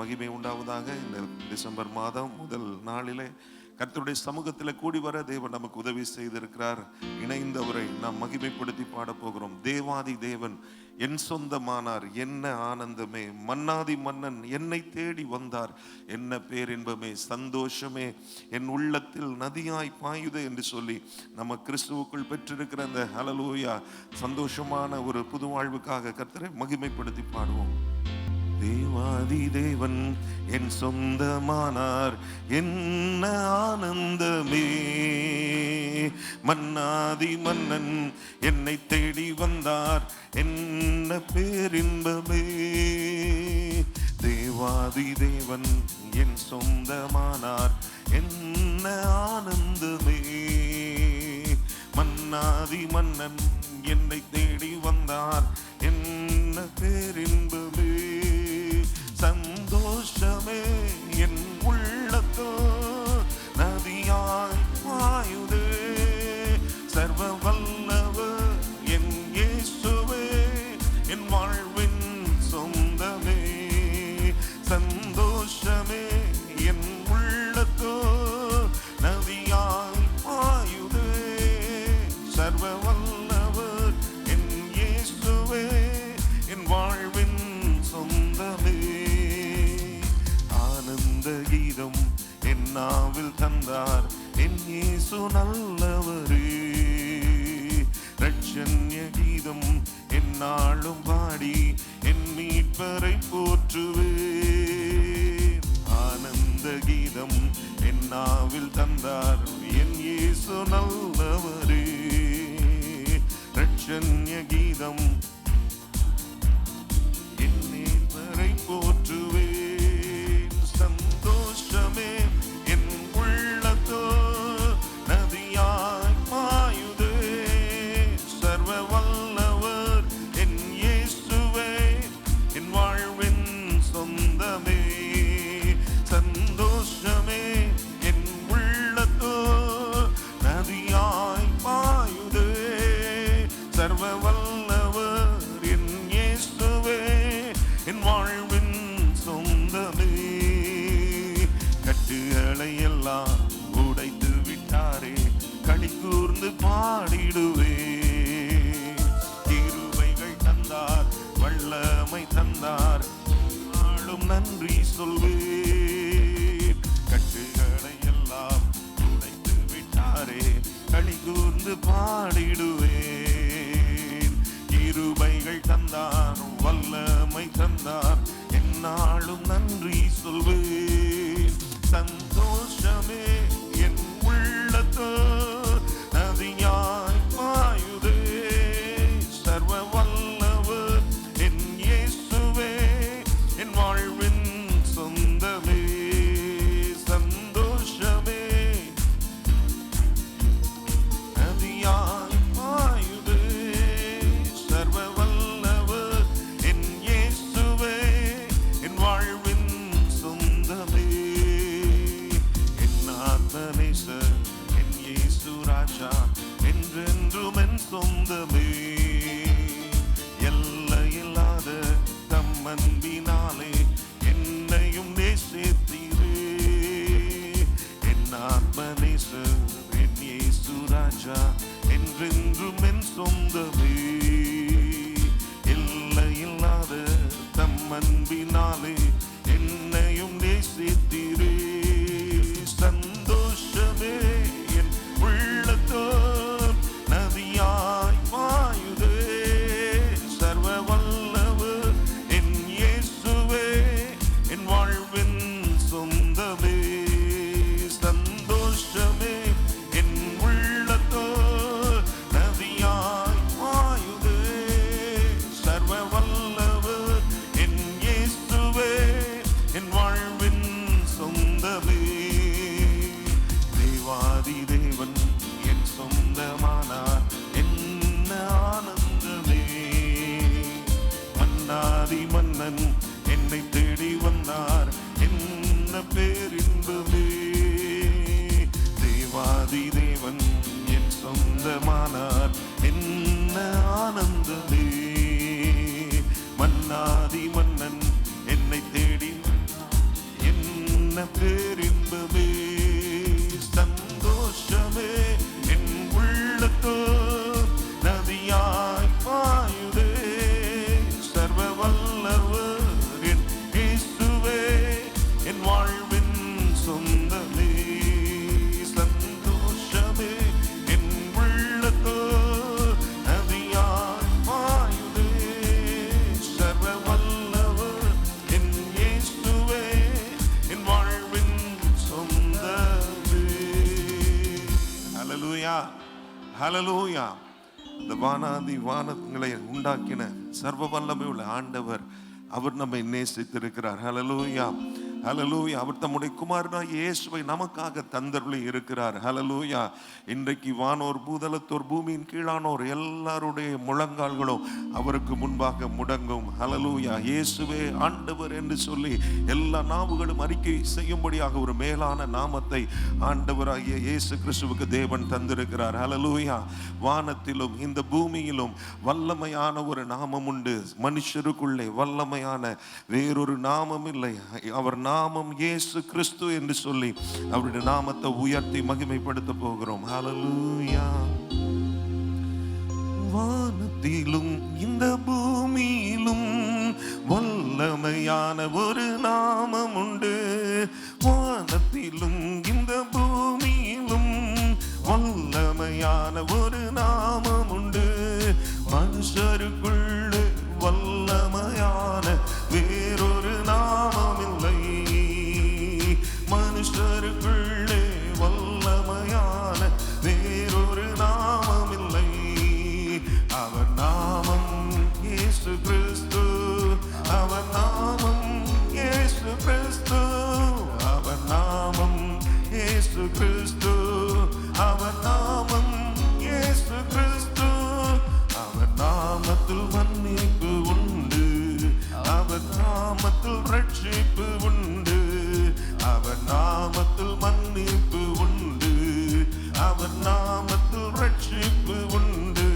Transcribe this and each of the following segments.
மகிமை உண்டாவதாக. இந்த டிசம்பர் மாதம் முதல் நாளிலே கர்த்தருடைய சமூகத்தில் கூடி வர தேவன் நமக்கு உதவி செய்திருக்கிறார். இணைந்தவரை நாம் மகிமைப்படுத்தி பாட போகிறோம். தேவாதி தேவன் என் சொந்தமானார், என்ன ஆனந்தமே! மன்னாதி மன்னன் என்னை தேடி வந்தார், என்ன பேரின்பமே! சந்தோஷமே என் உள்ளத்தில் நதியாய் பாயுதே என்று சொல்லி நம்ம கிறிஸ்துவுக்குள் பெற்றிருக்கிற அந்த ஹல்லேலூயா சந்தோஷமான ஒரு புது வாழ்வுக்காக கர்த்தரை மகிமைப்படுத்தி பாடுவோம். தேவாதி தேவன் என் சொந்தமானார், என்ன ஆனந்தமே! மன்னாதி மன்னன் என்னை தேடி வந்தார், என்ன பேரின்பமே! தேவாதி தேவன் என் சொந்தமானார், என்ன ஆனந்தமே! மன்னாதி மன்னன் என்னை தேடி வந்தார், என்ன பேரின்பமே! சந்தோஷமே என் உள்ளத்தோ நதியாய் பாயுதே, சர்வ வல்லவர் என் இயேசுவே, என் வாழ்வின் சொந்தமே! சந்தோஷமே என் உள்ளத்தோ நதியாய் பாயுதே, சர்வ வல்லவர் என் இயேசுவே, என் வாழ்வின் சொந்தமே! கீதம் என் நாவில் தந்தார், என் இயேசு நல்லவரே! ரட்சண்ய கீதம் என்னாலும் பாடி என் மீட்பரை போற்றுவேன். ஆனந்த கீதம் என் நாவில் தந்தார், என் இயேசு நல்லவரே! ரட்சண்ய கீதம் என் மீட்பரை போற்றுவேன். சந்தோஷமே என் உள்ளத்தோ நதியாய் பாயுதே, சர்வ வல்லவர் என் இயேசுவே, என் வாழ்வின் சொந்தமே! சந்தோஷமே என் உள்ளத்தோ நதியாய் பாயுதே, சர்வ வல்லவர் என் இயேசுவே, என் வாழ்வின் சொந்தமே! கட்டுகளை எல்லாம் உடைத்து விட்டாரே, களி கூர்ந்து பாடிடுவே. கிருபைகள் தந்தார், வல்லமை தந்தார், நாளும் நன்றி சொல்வேன். கட்டுகளை எல்லாம் உடைத்து விட்டாரே, களி கூர்ந்து பாடிடுவேன். கிருபைகள் தந்தார், வல்லமை தந்தார், என்னாலும் நன்றி சொல்வேன். சந்தோஷமே என் உள்ளத்தோ நதியாய் பாயுதே, சர்வ வல்லவர் என் இயேசுவே, என் வாழ்வின் சொந்தமே! சந்தோஷமே நதியாய் பாயுதே, சர்வ வல்லவர் என் இயேசுவே, என் வாழ்வின் சொந்தமே! என் இயேசு ராஜா என்றென்றும் என் சொந்தமே! எல்லையில்லாத தம் அன்பினாலே என்னையும் நேசித்தீரே. என் ஆத்ம நேசர் என் இயேசு ராஜா என்றென்றும் என் சொந்தமே! எல்லையில்லாத தம் அன்பினாலே என்னையும் நேசித்தீரே. சந்தோஷமே என் உள்ளத்தோ நதியாய் பாயுதே, சர்வ வல்லவர் என் இயேசுவே, என் வாழ்வின் சொந்தமே! சந்தோஷமே என் உள்ளத்தோ நதியாய் பாயுதே, சர்வ வல்லவர் என் இயேசுவே, என் வாழ்வின் சொந்தமே! தேவாதி தேவன் என் சொந்தமானார், என்ன ஆனந்தமே! மன்னாதி மன்னன் என்னை தேடி வந்தார், என்ன பேரின்பமே! தேவாதி தேவன் என் சொந்தமானார், என்ன ஆனந்தமே! மன்னாதி மன்னன் என்னை தேடி பேரின்பமே சந்தோஷமே என் உள்ளத்தோ நதியாய் பாயுதே. சர்வ வல்லவர் என் இயேசுவே என் வாழ்வின் சொந்தமே சந்தோஷமே என் உள்ளத்தோ நதியாய் பாயுதே. சர்வ வல்லவர் என் இயேசுவே என் வாழ்வின் சொந்தமே. ஹல்லேலூயா ஹல்லேலூயா. இந்த வானாதி வானங்களை உண்டாக்கின சர்வ வல்லமை உள்ள ஆண்டவர் அவர் நம்மை நேசித்திருக்கிறார். ஹல்லேலூயா ஹல்லேலூயா. அவர் தம்முடைய குமாரனாகிய இயேசுவை நமக்காக தந்தருளி இருக்கிறார். ஹல்லேலூயா. இன்றைக்கு வானோர் பூதலத்தோர் பூமியின் கீழானோர் எல்லாருடைய முழங்கால்களும் அவருக்கு முன்பாக முடங்கும். ஹல்லேலூயா. இயேசுவே ஆண்டவர் என்று சொல்லி எல்லா நாவுகளும் அறிக்கை செய்யும்படியாக ஒரு மேலான நாமத்தை ஆண்டவராகிய இயேசு கிறிஸ்துவுக்கு தேவன் தந்திருக்கிறார். ஹல்லேலூயா. வானத்திலும் இந்த பூமியிலும் வல்லமையான ஒரு நாமம் உண்டு. மனுஷருக்குள்ளே வல்லமையான வேறொரு நாமம் இல்லை. அவர் நாமம் இயேசு கிறிஸ்து என்று சொல்லி அவருடைய நாமத்தை உயர்த்தி மகிமைப்படுத்த போகிறோம். ஹல்லேலூயா. வானத்திலும் இந்த பூமியிலும் வல்லமையான ஒரு நாமம் உண்டு. வானத்திலும் இந்த பூமியிலும் வல்லமையான ஒரு நாமம் உண்டு. மனுஷருக்குள்ளே வல்லமையான வேறொரு நாமம் இல்லை. மனுஷருக்குள்ளே வல்லமையான வேறொரு நாமம் இல்லை. அவர் நாமம் இயேசு கிறிஸ்து. அவர் நாமம் இயேசு கிறிஸ்து. அவர் நாமம் இயேசு கிறிஸ்து. அவர் நாமம் இயேசு கிறிஸ்து. அவர் நாமத்தில் மன்னிப்பு உண்டு. அவர் நாமத்தில் ரட்சிப்பு உண்டு. அவர் நாமத்தில் மன்னிப்பு உண்டு. அவர் நாமத்தில் ரட்சிப்பு உண்டு.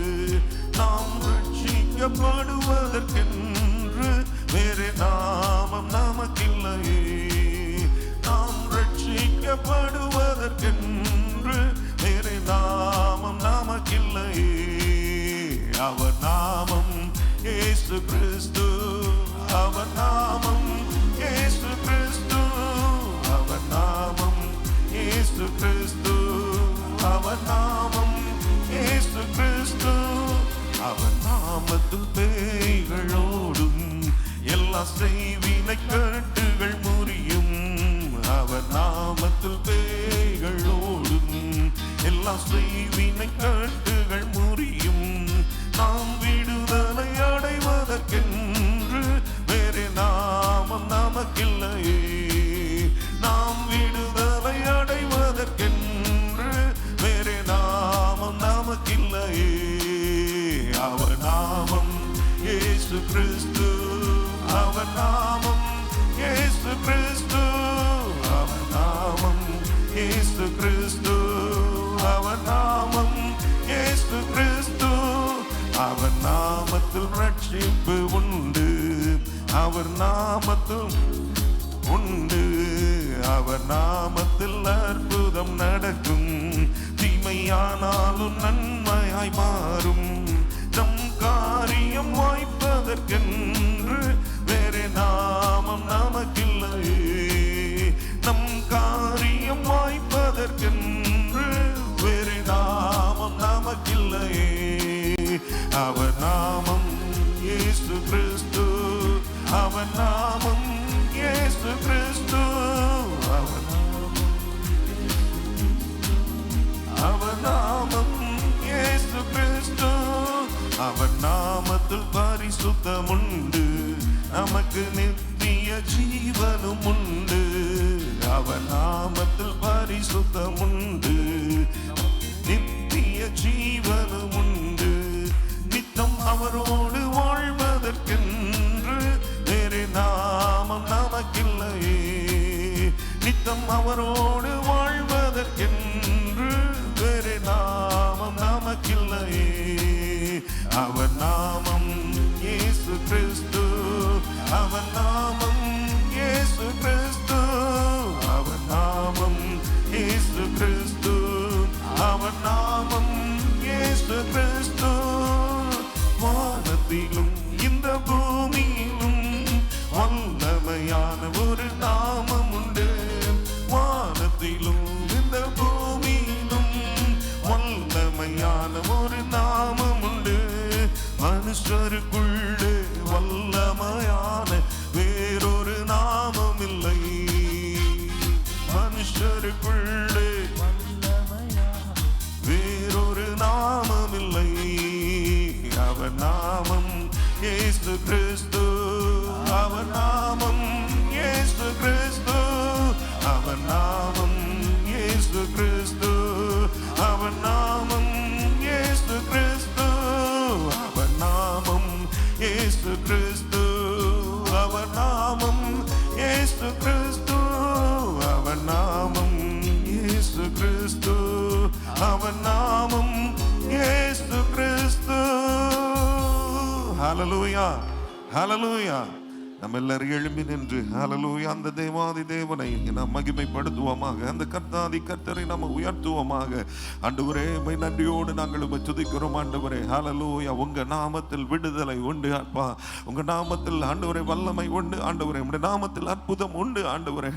நாம் ரட்சிக்கப்படுவதற்கென்று வேறு நாமம் நமக்கில்லையே. நாம் ரட்சிக்கப்படுவதற்கென்று வேறு நாமம் நமக்கில்லையே. அவர் நாமம் இயேசு கிறிஸ்து. அவர் நாமம் இயேசு கிறிஸ்து. அவர் நாமம் இயேசு கிறிஸ்து. அவர் நாமம் இயேசு கிறிஸ்து. அவர் நாமத்தில் பேய்கள் ஓடும். எல்லா செய்வினை கட்டுகள் முறியும். அவர் நாமத்தில் பேய்கள் ஓடும். எல்லா செய்வினை கட்டுகள் முறியும். நாம் விடுதலை அடைவதற்கென்று வேறு நாமம் நமக்கில்லையே. நாம் விடுதலை அடைவதற்கென்று வேறு நாமம் நமக்கில்லையே. அவர் நாமம் இயேசு கிறிஸ்து. அவர் நாமம் இயேசு கிறிஸ்து. அவர் நாமம் இயேசு கிறிஸ்து. அவர் நாமம் இயேசு கிறிஸ்து. அவர் நாமத்தில் ரட்சிப்பு உண்டு. அவர் நாமத்தில் உண்டு. அவர் நாமத்தில் அற்புதம் நடக்கும். தீமையானாலும் நன்மையாய் மாறும். நம் காரியம் வாய்ப்பதற்கென்று வேறு நாமம் நமக்கில்லையே. நம் காரியம் வாய்ப்பதற்கென்று வேறு நாமம் நமக்கில்லையே. அவர் நாமம் இயேசு கிறிஸ்து. அவர் நாமம் இயேசு கிறிஸ்து. அவர் நாமம் இயேசு கிறிஸ்து. அவர் நாமத்தில் பரிசுத்தம் உண்டு. நமக்கு நித்திய ஜீவனும் உண்டு. அவர் நாமத்தில் பரிசுத்தம் உண்டு. நித்திய ஜீவனும் உண்டு. நித்தம் அவரோடு வாழ்வதற்கென்று வேறு நாமம் நமக்கில்லையே. நித்தம் அவரோடு வாழ்வதற்கென்று வேறு நாமம் நமக்கில்லையே. அவர் நாமம் இயேசு கிறிஸ்து. அவர் நாமம் இயேசு கிறிஸ்து. அவருக்குள்ளே வேறொரு நாமம் இல்லை. அவர் நாமம் இயேசு கிறிஸ்து. அவர் நாமம் இயேசு கிறிஸ்து. அவர் நாமம் இயேசு கிறிஸ்து. அவர் நாமம் இயேசு கிறிஸ்து. அவர் நாமம் இயேசு கிறிஸ்து. அவர் நாமம் இயேசு கிறிஸ்து. அவர் நாமம் இயேசு கிறிஸ்து. அவர் நாமம் இயேசு கிறிஸ்து. ஹல்லேலூயா, ஹல்லேலூயா. நம்ம எல்லாரும் எழும்பி நின்று ஹல்லேலூயா அந்த தேவாதி தேவனை நாம் மகிமைப்படுத்துவோமாக. அந்த கர்த்தாதி கர்த்தரை நம்ம உயர்த்துவோமாக. ஆண்டவரே, உம்மை நன்றியோடு நாங்கள் உம்மை துதிக்கிறோம் ஆண்டவரே. ஹல்லேலூயா. உங்க நாமத்தில் விடுதலை உண்டு அப்பா. உங்க நாமத்தில் ஆண்டவரே வல்லமை உண்டு ஆண்டவரே. உம்முடைய நாமத்தில் அற்புதம் உண்டு ஆண்டவரே.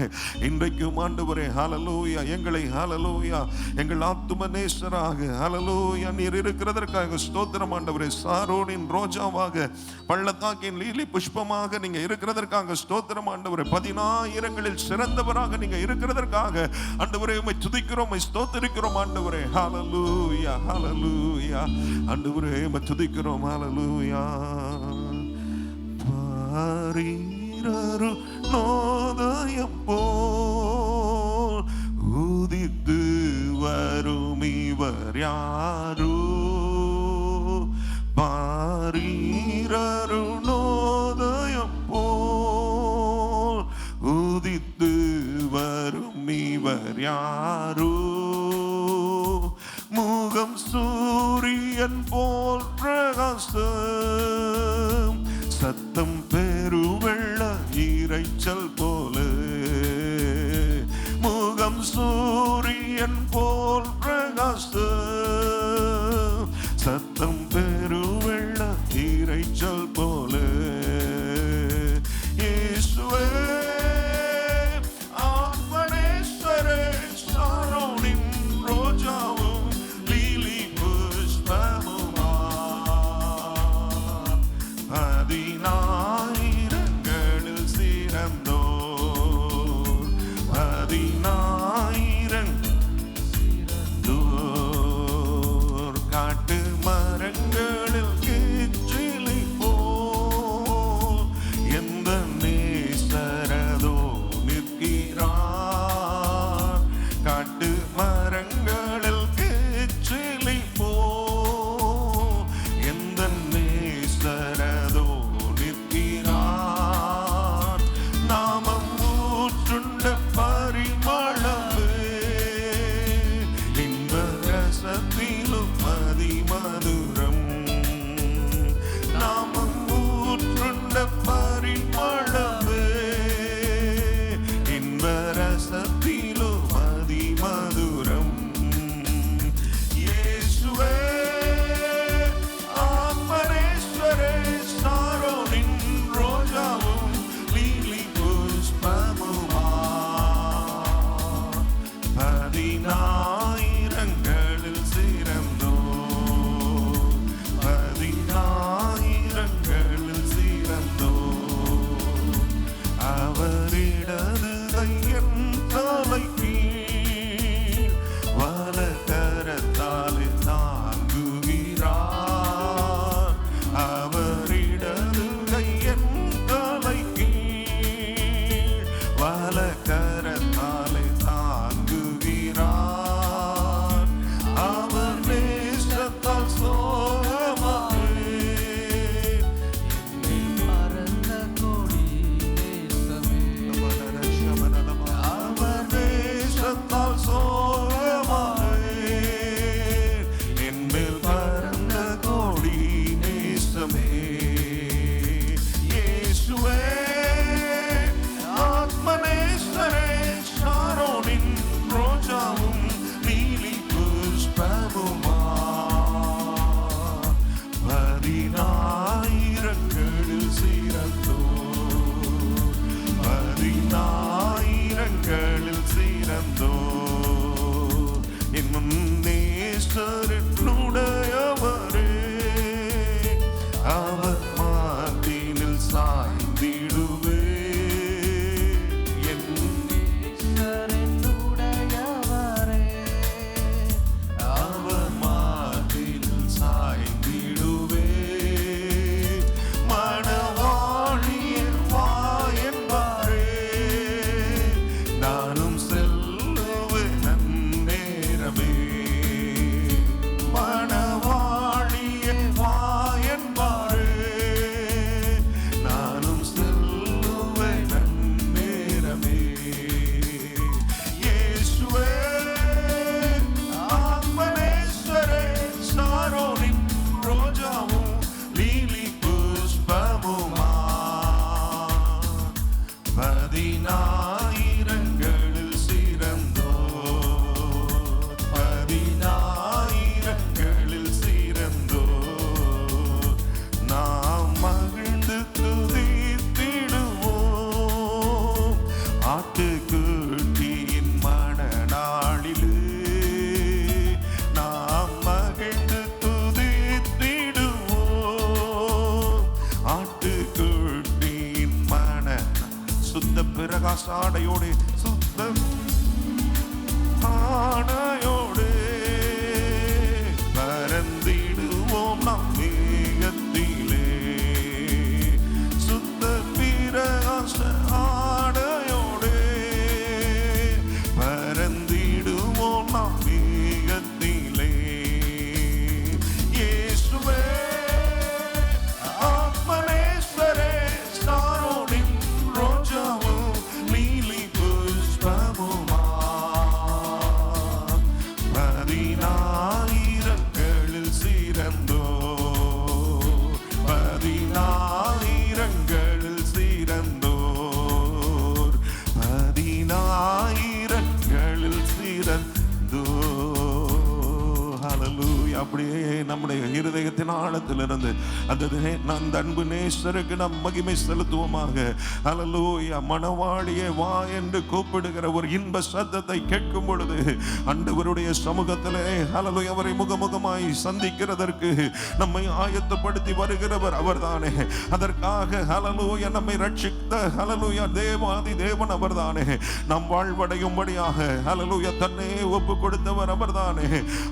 இன்றைக்கும் ஆண்டவரே ஹல்லேலூயா எங்களை ஹல்லேலூயா எங்கள் ஆத்தும நேசராக ஹல்லேலூயா நீர் இருக்கிறதற்காக ஸ்தோத்திரம் ஆண்டவரே. சாரோனின் ரோஜாவாக பள்ளத்தாக்கின் லீலி புஷ்பமாக நீங்க இருக்கிறதற்காக ஸ்தோத்திரம் ஆண்டவரே. 10,000ங்களில் சிறந்தவராக நீங்க இருக்கிறதற்காக ஆண்டவரே உம்மை துதிக்கிறோம், உம்மை ஸ்தோத்திரிக்கிறோம் ஆண்டவரே. ஹல்லேலூயா, ஹல்லேலூயா. ஆண்டவரே உம்மை துதிக்கிறோம். ஹல்லேலூயா. பாரீரரு நோதயம் போல் உதித்து வரும் இவர் யாரோ. பாரீரரு நோதயம் போல் உதித்து வரும் இவர் யாரோ. முகம் சூரியன் போல் பிரகாசம், சத்தம் பெருவெள்ள இரைச்சல் போல. முகம் சூரியன் போல் பிரகாசம், சத்தம் பெருவெள்ள இரைச்சல் போல. இயேசுவே ஆத்மனேஸ்வரே, சாரோனின் ரோஜாவும் லீலி புஷ்பமுமா. 10,000ங்களில் சிறந்தோர், 10,000 சிறந்தோர். ஆட்டுக்குட்டியின் மணநாளிலே நாம் மகிழ்ந்து துதித்திடுவோம். ஆட்டுக்குட்டியின் சுத்த பிரகாசாடையோடு சுத்த ஆடையோடு பரந்திடுவோம் நம் மேகத்திலே. சுத்த பிரகாச ஆடையோடு பரந்திடுவோம் நம் மேகத்திலே. இயேசுவே ஆத்மனேஸ்வரே சாரோனின் ரோஜாவும் நீலி புஷ்பமுமா 14,000களில் சிறந்தோ 14,000களில் சிறந்தோர் 14,000களில் சிறந்தோ. ஹல்லேலூயா. அப்படியே நம்முடைய இருதயத்தின் ஆழத்திலிருந்து அந்த அன்பு நேசருக்கு நம் மகிமை செலுத்துவோமாக. ஹல்லேலூயா. மணவாளியே வா என்று கூப்பிடுகிற ஒரு இன்ப சத்தத்தை கேட்கும் பொழுது ஆண்டவருடைய சமூகத்திலே ஹல்லேலூயா அவரை முகமுகமாய் சந்திக்கிறதற்கு நம்மை ஆயத்தப்படுத்தி வருகிறவர் அவர்தானே. அதற்காக ஹல்லேலூயா நம்மை ரட்சித்த ஹல்லேலூயா தேவாதி தேவன் அவர்தானே. நம் வாழ்வடையும்படியாக ஹல்லேலூயா தன்னை ஒப்பு கொடுத்தவர் அவர்தானே.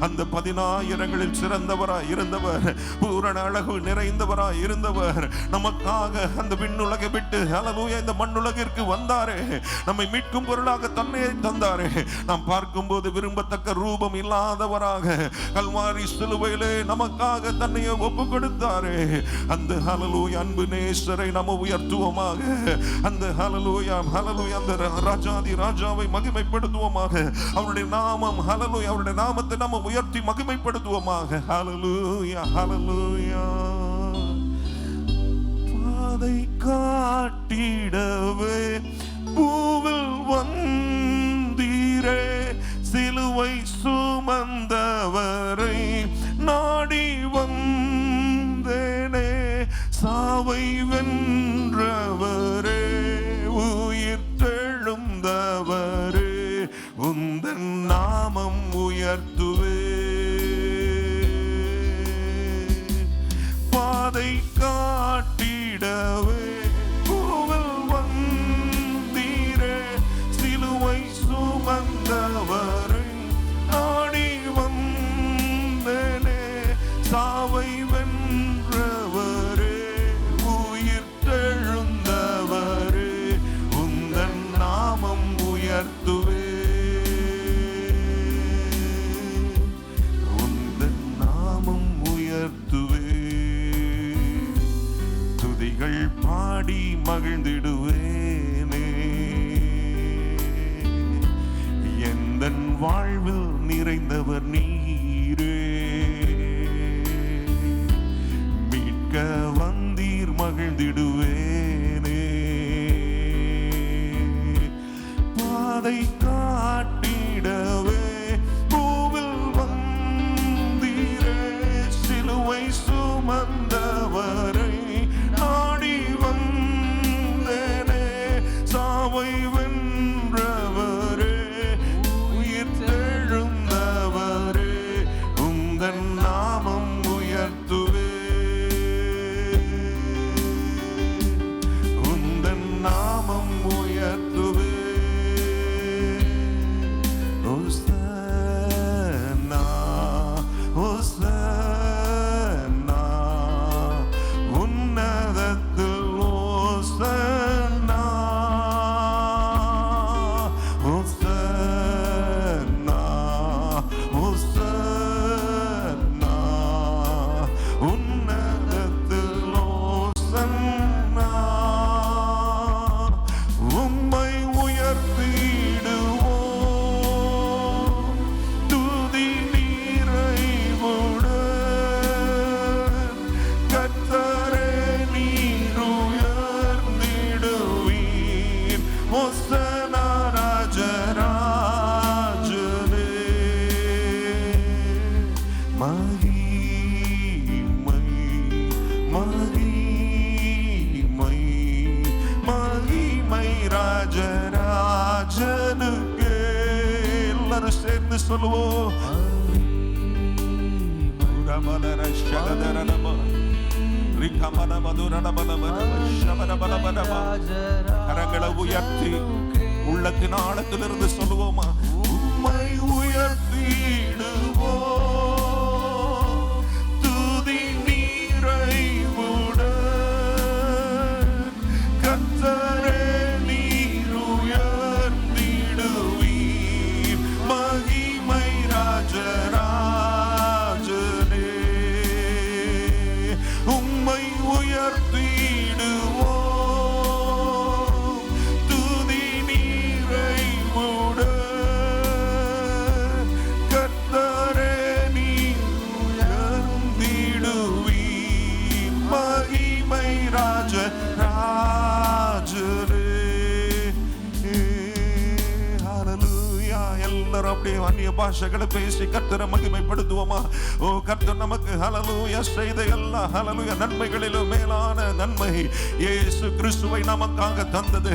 அந்த 14,000களில் சிறந்தவராய் இருந்தவர், பூரண அழகு நிறைந்தவராய் இருந்தவர், நமக்காக அந்த விண்ணுலகை விட்டு ஹல்லேலூயா இந்த மண்ணுலகிற்கு வந்தாரே. நம்மை மீட்கும் பொருளாக தன்னை தந்தாரே. நாம் பார்க்கும்போது விரும்பத்தக்க ரூபம் இல்லாதவராக கல்வாரி சிலுவையிலே நமக்காக தன்னை ஒப்பு கொடுத்தாரே. அந்த ஹல்லேலூயா அன்பு நேசரை நாம் உயர்த்துவோமாக. அந்த ஹல்லேலூயா ஹல்லேலூயா அந்த ராஜாதி ராஜாவை மகிமைப்படுத்துவோமாக. அவருடைய நாமம் ஹல்லேலூயா அவருடைய நாமத்தை நாம் உயர்த்தி மகிமைப்படுத்துவோமாக. ஹல்லேலூயா ஹல்லேலூயா. பாதை காட்டிடவே பூவில் வந்தீரே, சிலுவை சுமந்தவரை நாடி வந்தேனே. சாவை வென்றவரே, உயிர் தெழுந்தவரே, உந்தன் நாமம் உயர்த்துவே. பாதை காட்டிடவே பூவில் வந்தீரே, சிலுவை சுமந்தவரை நாடி வந்தேனே. சாவை வென்றவரே, உயிர் தெழுந்தவரே, உந்தன் நாமம் உயர்த்துவே. உந்தன் நாமம் உயர்த்துவே. துதிகள் பாடி மகிழ்ந்திடுவேனே, எந்தன் வாழ்வில் நிறைந்தவர் நீரே. மீட்க வந்தீர் மகிழ்ந்திடுவேனே. பாதை காட்டிடவே பூவில் வந்தீரே, சிலுவை சுமந்தவரை நாடி வந்தேனே. சாவை வென்றவரே, உயிர் தெழுந்தவரே, உந்தன் நாமம் உயர்த்துவே. உந்தன் நாமம் உயர்த்துவே. என்னோடு சேர்ந்து சொல்லுவோம். கரங்களை உயர்த்தி உள்ளத்தின் ஆழத்திலிருந்து சொல்லுவோமா, உம்மை உயர்த்திடுவோம் துதி நிறைவுடன் கர்த்தரே நீர் உயர்ந்திடுவீர் மகிமை ராஜராஜனே. உம்மை உயர்த்திடுவோம் துதி நிறைவுடன் கர்த்தரே நீர் உயர்ந்திடுவீர் மகிமை ராஜராஜனே. ஹல்லேலூயா. எல்லாரும் அப்படியே அந்நிய பாஷைகளை பேசி கர்த்தரை மகிமைப்படுத்துவோமா? ஓ கர்த்தர் நமக்கு ஹல்லேலூயா செய்த எல்லா ஹல்லேலூயா நன்மைகளிலும் மேலான நன்மை இயேசு கிறிஸ்துவை நமக்காக தந்தது.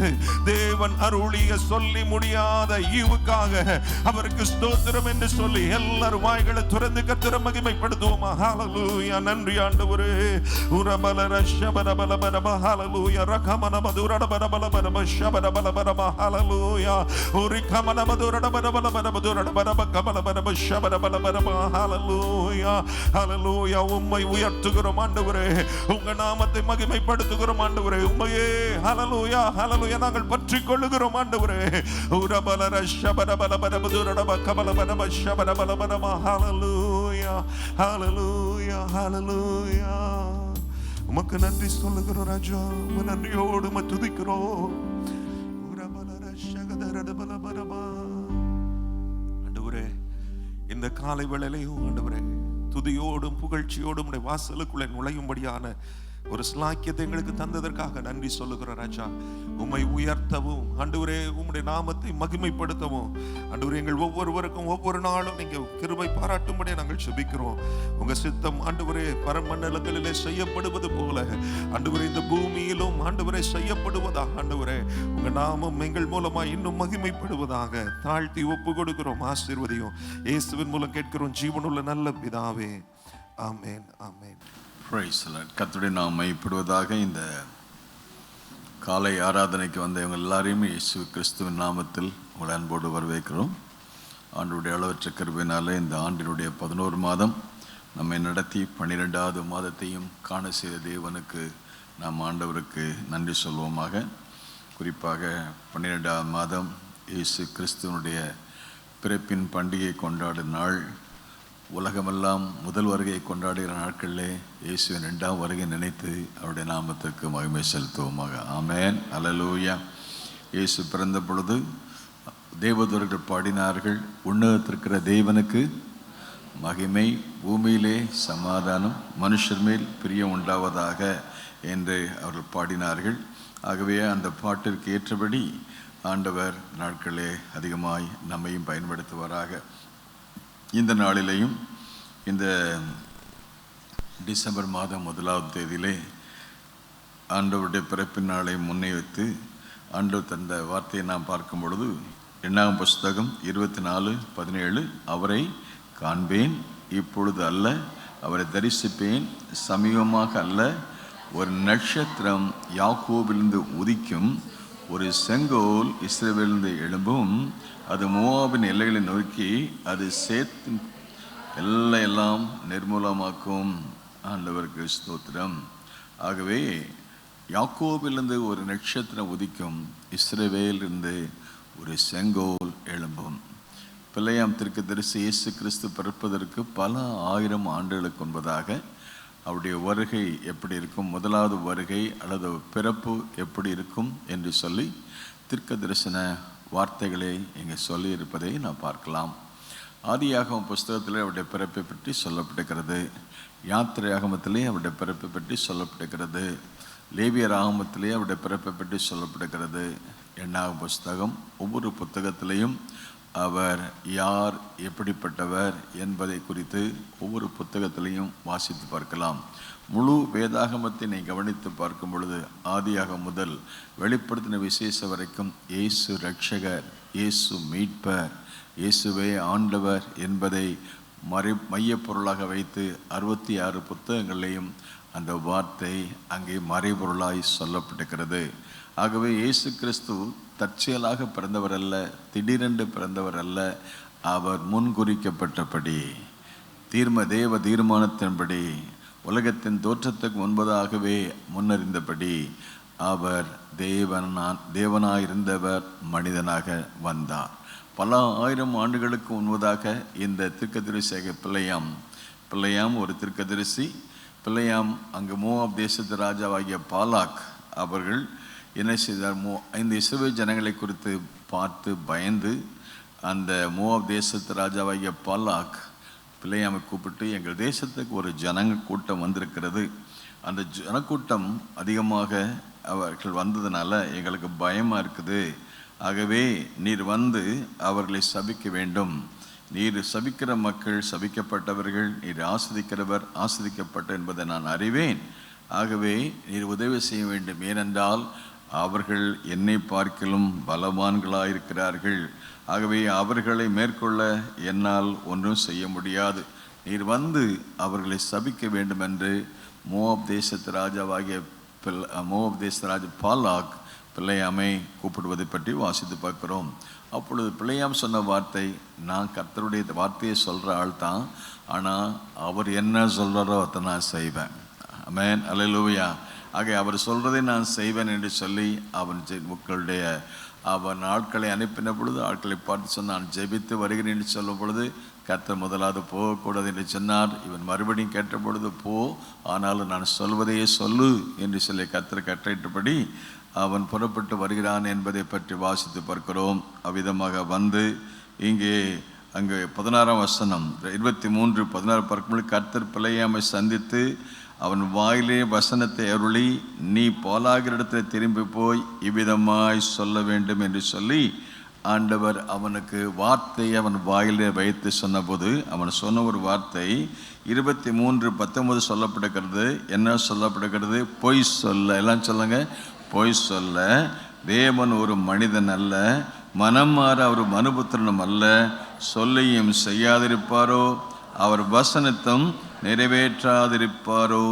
தேவன் அருளிய சொல்லி முடியாத ஈவுக்காக அவருக்கு ஸ்தோத்திரம் என்று சொல்லி எல்லாரும் வாய்களை துறந்து கர்த்தரை மகிமைப்படுத்துவோமா? ஹல்லேலூயா. நன்றி ஆண்டவரே. உரபலர ஷபரபலபரப ஹல்லேலூயா. ரகமனமதுரபரபலபரப ஷபரபலபரப ஹல்லேலூயா. உரிகமனமதுரபரபலபரபதுரபரப கமலபரப ஷபரபலபரப ஹல்லேலூயா. ஹல்லேலூயா. உம்மை உயர்த்துகிறோம் ஆண்டவரே. உங்க நாமத்தை மகிமைப்படுத்துகிறோம் ஆண்டவரே. உம்மையே ஹல்லேலூயா ஹல்லேலூயா நாங்கள் பற்றிக் கொள்ளுகிறோம் ஆண்டவரே. உரபலர ஷபரபலபரபதுரப கமலபரப ஷபரபலபரப ஹல்லேலூயா ஹல்லேலூயா ஹல்லேலூயா. உமக்கு நன்றி சொல்லுகிறோம் ராஜா. உம்மை நன்றியோடு உம்மை துதிக்கிறோம். ஆண்டவரே, இந்த காலை வேளையிலையும் ஆண்டவரே துதியோடும் புகழ்ச்சியோடும் உடைய வாசலுக்குள்ளே நுழையும்படியான ஒரு ஸ்லாக்கியத்தை எங்களுக்கு தந்ததற்காக நன்றி சொல்லுகிறோம் ராஜா. உம்மை உயர்த்தவும் ஆண்டவரே உம்முடைய நாமத்தை மகிமைப்படுத்தவும் ஆண்டவரே எங்கள் ஒவ்வொருவருக்கும் ஒவ்வொரு நாளும் நீங்க கிருபை பாராட்டும்படி நாங்கள் செபிக்கிறோம். உங்க சித்தம் ஆண்டவரே பரமண்டலங்களிலே செய்யப்படுவது போல ஆண்டவரே இந்த பூமியிலும் ஆண்டவரே செய்யப்படுவதாக ஆண்டவரே உங்க நாமம் எங்கள் மூலமா இன்னும் மகிமைப்படுவதாக தாழ்த்தி ஒப்பு கொடுக்கிறோம். ஆசீர்வதியும் இயேசுவின் மூலம் கேட்கிறோம் ஜீவனுள்ள நல்ல பிதாவே. ஆமென் ஆமென். கர்த்தருடைய நாமம் மகிமைப்படுவதாக. இந்த காலை ஆராதனைக்கு வந்த இவங்க எல்லாரையுமே இயேசு கிறிஸ்துவின் நாமத்தில் உங்களை அன்போடு வரவேற்கிறோம். ஆண்டுடைய அளவற்ற கிருபையினாலே இந்த ஆண்டினுடைய 11 மாதம் நம்மை நடத்தி 12வது மாதத்தையும் காண செய்த தேவனுக்கு நாம் ஆண்டவருக்கு நன்றி சொல்வோமாக. குறிப்பாக 12வது மாதம் இயேசு கிறிஸ்துவனுடைய பிறப்பின் பண்டிகை கொண்டாடும் நாள். உலகமெல்லாம் முதல் வருகையை கொண்டாடுகிற நாட்களிலே இயேசுவின் 2ஆம் வருகை நினைத்து அவருடைய நாமத்திற்கு மகிமை செலுத்துவோமாக. ஆமென் அல்லேலூயா. இயேசு பிறந்த பொழுது தேவதூதர்கள் பாடினார்கள், உன்னதத்திற்கிற தேவனுக்கு மகிமை, பூமியிலே சமாதானம், மனுஷர் மேல் பிரியம் உண்டாவதாக என்று அவர்கள் பாடினார்கள். ஆகவே அந்த பாட்டிற்கு ஏற்றபடி ஆண்டவர் நாட்களே அதிகமாய் நம்மையும் பயன்படுத்துவாராக. இந்த நாளிலேயும் இந்த டிசம்பர் மாதம் 1ஆம் தேதியிலே ஆண்டவருடைய பிறப்பின் நாளை முன்னே வைத்து ஆண்டவர் தந்த வார்த்தையை நாம் பார்க்கும் பொழுது 2ஆம் புஸ்தகம் 24:17 அவரை காண்பேன் இப்பொழுது அல்ல, அவரை தரிசிப்பேன் சமீபமாக அல்ல, ஒரு நட்சத்திரம் யாக்கோபிலிருந்து உதிக்கும், ஒரு செங்கோல் இஸ்ரவேலிருந்து எழும்பும், அது மோவாபின் எல்லைகளை நோக்கி அது சேத்து எல்லாம் நிர்மூலமாக்கும். ஆண்டவருக்கு ஸ்தோத்திரம். ஆகவே யாக்கோபிலிருந்து ஒரு நட்சத்திரம் உதிக்கும், இஸ்ரவேலிருந்து ஒரு செங்கோல் எழும்பும். பிள்ளையாம் தீர்க்கதரிசி இயேசு கிறிஸ்து பிறப்பதற்கு பல 1000 ஆண்டுகளுக்கு முன்பதாக அவருடைய வருகை எப்படி இருக்கும், முதலாவது வருகை அல்லது பிறப்பு எப்படி இருக்கும் என்று சொல்லி தீர்க்க தரிசன வார்த்தைகளை இங்கே சொல்லி இருப்பதை நாம் பார்க்கலாம். ஆதியாகம புஸ்தகத்திலே அவருடைய பிறப்பை பற்றி சொல்லப்பட்டிருக்கிறது. யாத்திரையாகமத்திலே அவருடைய பிறப்பை பற்றி சொல்லப்பட்டிருக்கிறது. லேவியர் ஆகமத்திலே அவருடைய பிறப்பை பற்றி சொல்லப்பட்டிருக்கிறது. 8ஆம் புஸ்தகம் ஒவ்வொரு புத்தகத்திலையும் அவர் யார், எப்படிப்பட்டவர் என்பதை குறித்து ஒவ்வொரு புத்தகத்திலையும் வாசித்து பார்க்கலாம். முழு வேதாகமத்தை நீ கவனித்து பார்க்கும் பொழுது ஆதியாகம் முதல் வெளிப்படுத்தின விசேஷ வரைக்கும் இயேசு ரட்சகர், இயேசு மீட்பர் இயேசுவே ஆண்டவர் என்பதை மையப்பொருளாக வைத்து 66 புத்தகங்களையும் அந்த வார்த்தை அங்கே மறைபொருளாய் சொல்லப்பட்டிருக்கிறது. ஆகவே இயேசு கிறிஸ்து தற்செயலாக பிறந்தவர் அல்ல, திடீரென்று பிறந்தவர் அல்ல. அவர் முன்குறிக்கப்பட்டபடி தேவ தீர்மானத்தின்படி உலகத்தின் தோற்றத்துக்கு முன்பதாகவே முன்னறிந்தபடி அவர் தேவனாயிருந்தவர் மனிதனாக வந்தார். பல ஆயிரம் ஆண்டுகளுக்கு முன்பதாக இந்த தீர்க்கதரிசியாக பிள்ளையாம் ஒரு தீர்க்கதரிசி. பிள்ளையாம் அங்கு மோவாப் தேசத்து ராஜாவாகிய பாலாக் அவர்கள் என்ன செய்தார்? இந்த இஸ்ரவேல் ஜனங்களை குறித்து பார்த்து பயந்து அந்த மோவாப் தேசத்து ராஜாவாகிய பாலாக் பிள்ளையாமை கூப்பிட்டு, எங்கள் தேசத்துக்கு ஒரு கூட்டம் வந்திருக்கிறது, அந்த ஜனக்கூட்டம் அதிகமாக அவர்கள் வந்ததுனால எங்களுக்கு பயமாக இருக்குது. ஆகவே நீர் வந்து அவர்களை சபிக்க வேண்டும். நீர் சபிக்கிற மக்கள் சபிக்கப்பட்டவர்கள், நீர் ஆஸ்வதிக்கிறவர் ஆஸ்வதிக்கப்பட்ட என்பதை நான் அறிவேன். ஆகவே நீர் உதவி செய்ய வேண்டும். ஏனென்றால் அவர்கள் என்னை பார்க்கிலும் பலவான்களாயிருக்கிறார்கள். ஆகவே அவர்களை மேற்கொள்ள என்னால் ஒன்றும் செய்ய முடியாது. நீர் வந்து அவர்களை சபிக்க வேண்டும் என்று மோவாப் தேசத்து ராஜாவாகிய மோவாப் தேச ராஜா பாலாக் பிள்ளையாமை கூப்பிடுவதை பற்றி வாசித்து பார்க்கிறோம். அப்பொழுது பிள்ளையாம் சொன்ன வார்த்தை, நான் கர்த்தருடைய வார்த்தையை சொல்கிற ஆள் தான், ஆனால் அவர் என்ன சொல்கிறாரோ அதை நான் செய்வேன். ஆமென், அல்லேலூயா. ஆக அவர் சொல்கிறதை நான் செய்வேன் என்று சொல்லி அவன் ஆட்களை அனுப்பின பொழுது ஆட்களை பார்த்து சொன்னான், ஜெபித்து வருகிறேன் என்று சொல்லும் பொழுது கர்த்தர் முதலாவது போகக்கூடாது என்று சொன்னார். இவன் மறுபடியும் கேட்ட பொழுது போ, ஆனாலும் நான் சொல்வதையே சொல்லு என்று சொல்லி கர்த்தர் கட்டளையிட்டபடி அவன் புறப்பட்டு வருகிறான் என்பதை பற்றி வாசித்து பார்க்கிறோம். அவ்விதமாக வந்து இங்கே அங்கே 16ஆம் வசனம் 23:16 பார்க்கும்போது, கர்த்தர் பிள்ளையாமை சந்தித்து அவன் வாயிலே வசனத்தை அருளி, நீ போலாகிற இடத்துல திரும்பி போய் இவ்விதமாய் சொல்ல வேண்டும் என்று சொல்லி ஆண்டவர் அவனுக்கு வார்த்தையை அவன் வாயிலே வைத்து சொன்னபோது அவன் சொன்ன ஒரு வார்த்தை 23:19 சொல்லப்படுகிறது. என்ன சொல்லப்படுகிறது? பொய் சொல்ல. எல்லாம் சொல்லுங்க, பொய் சொல்ல தேவன் ஒரு மனிதன் அல்ல, மனம் மாற அவர் மனுபுத்திரனும் அல்ல. சொல்லியும் செய்யாதிருப்பாரோ, அவர் வசனத்தும் நிறைவேற்றாதிருப்பாரோ.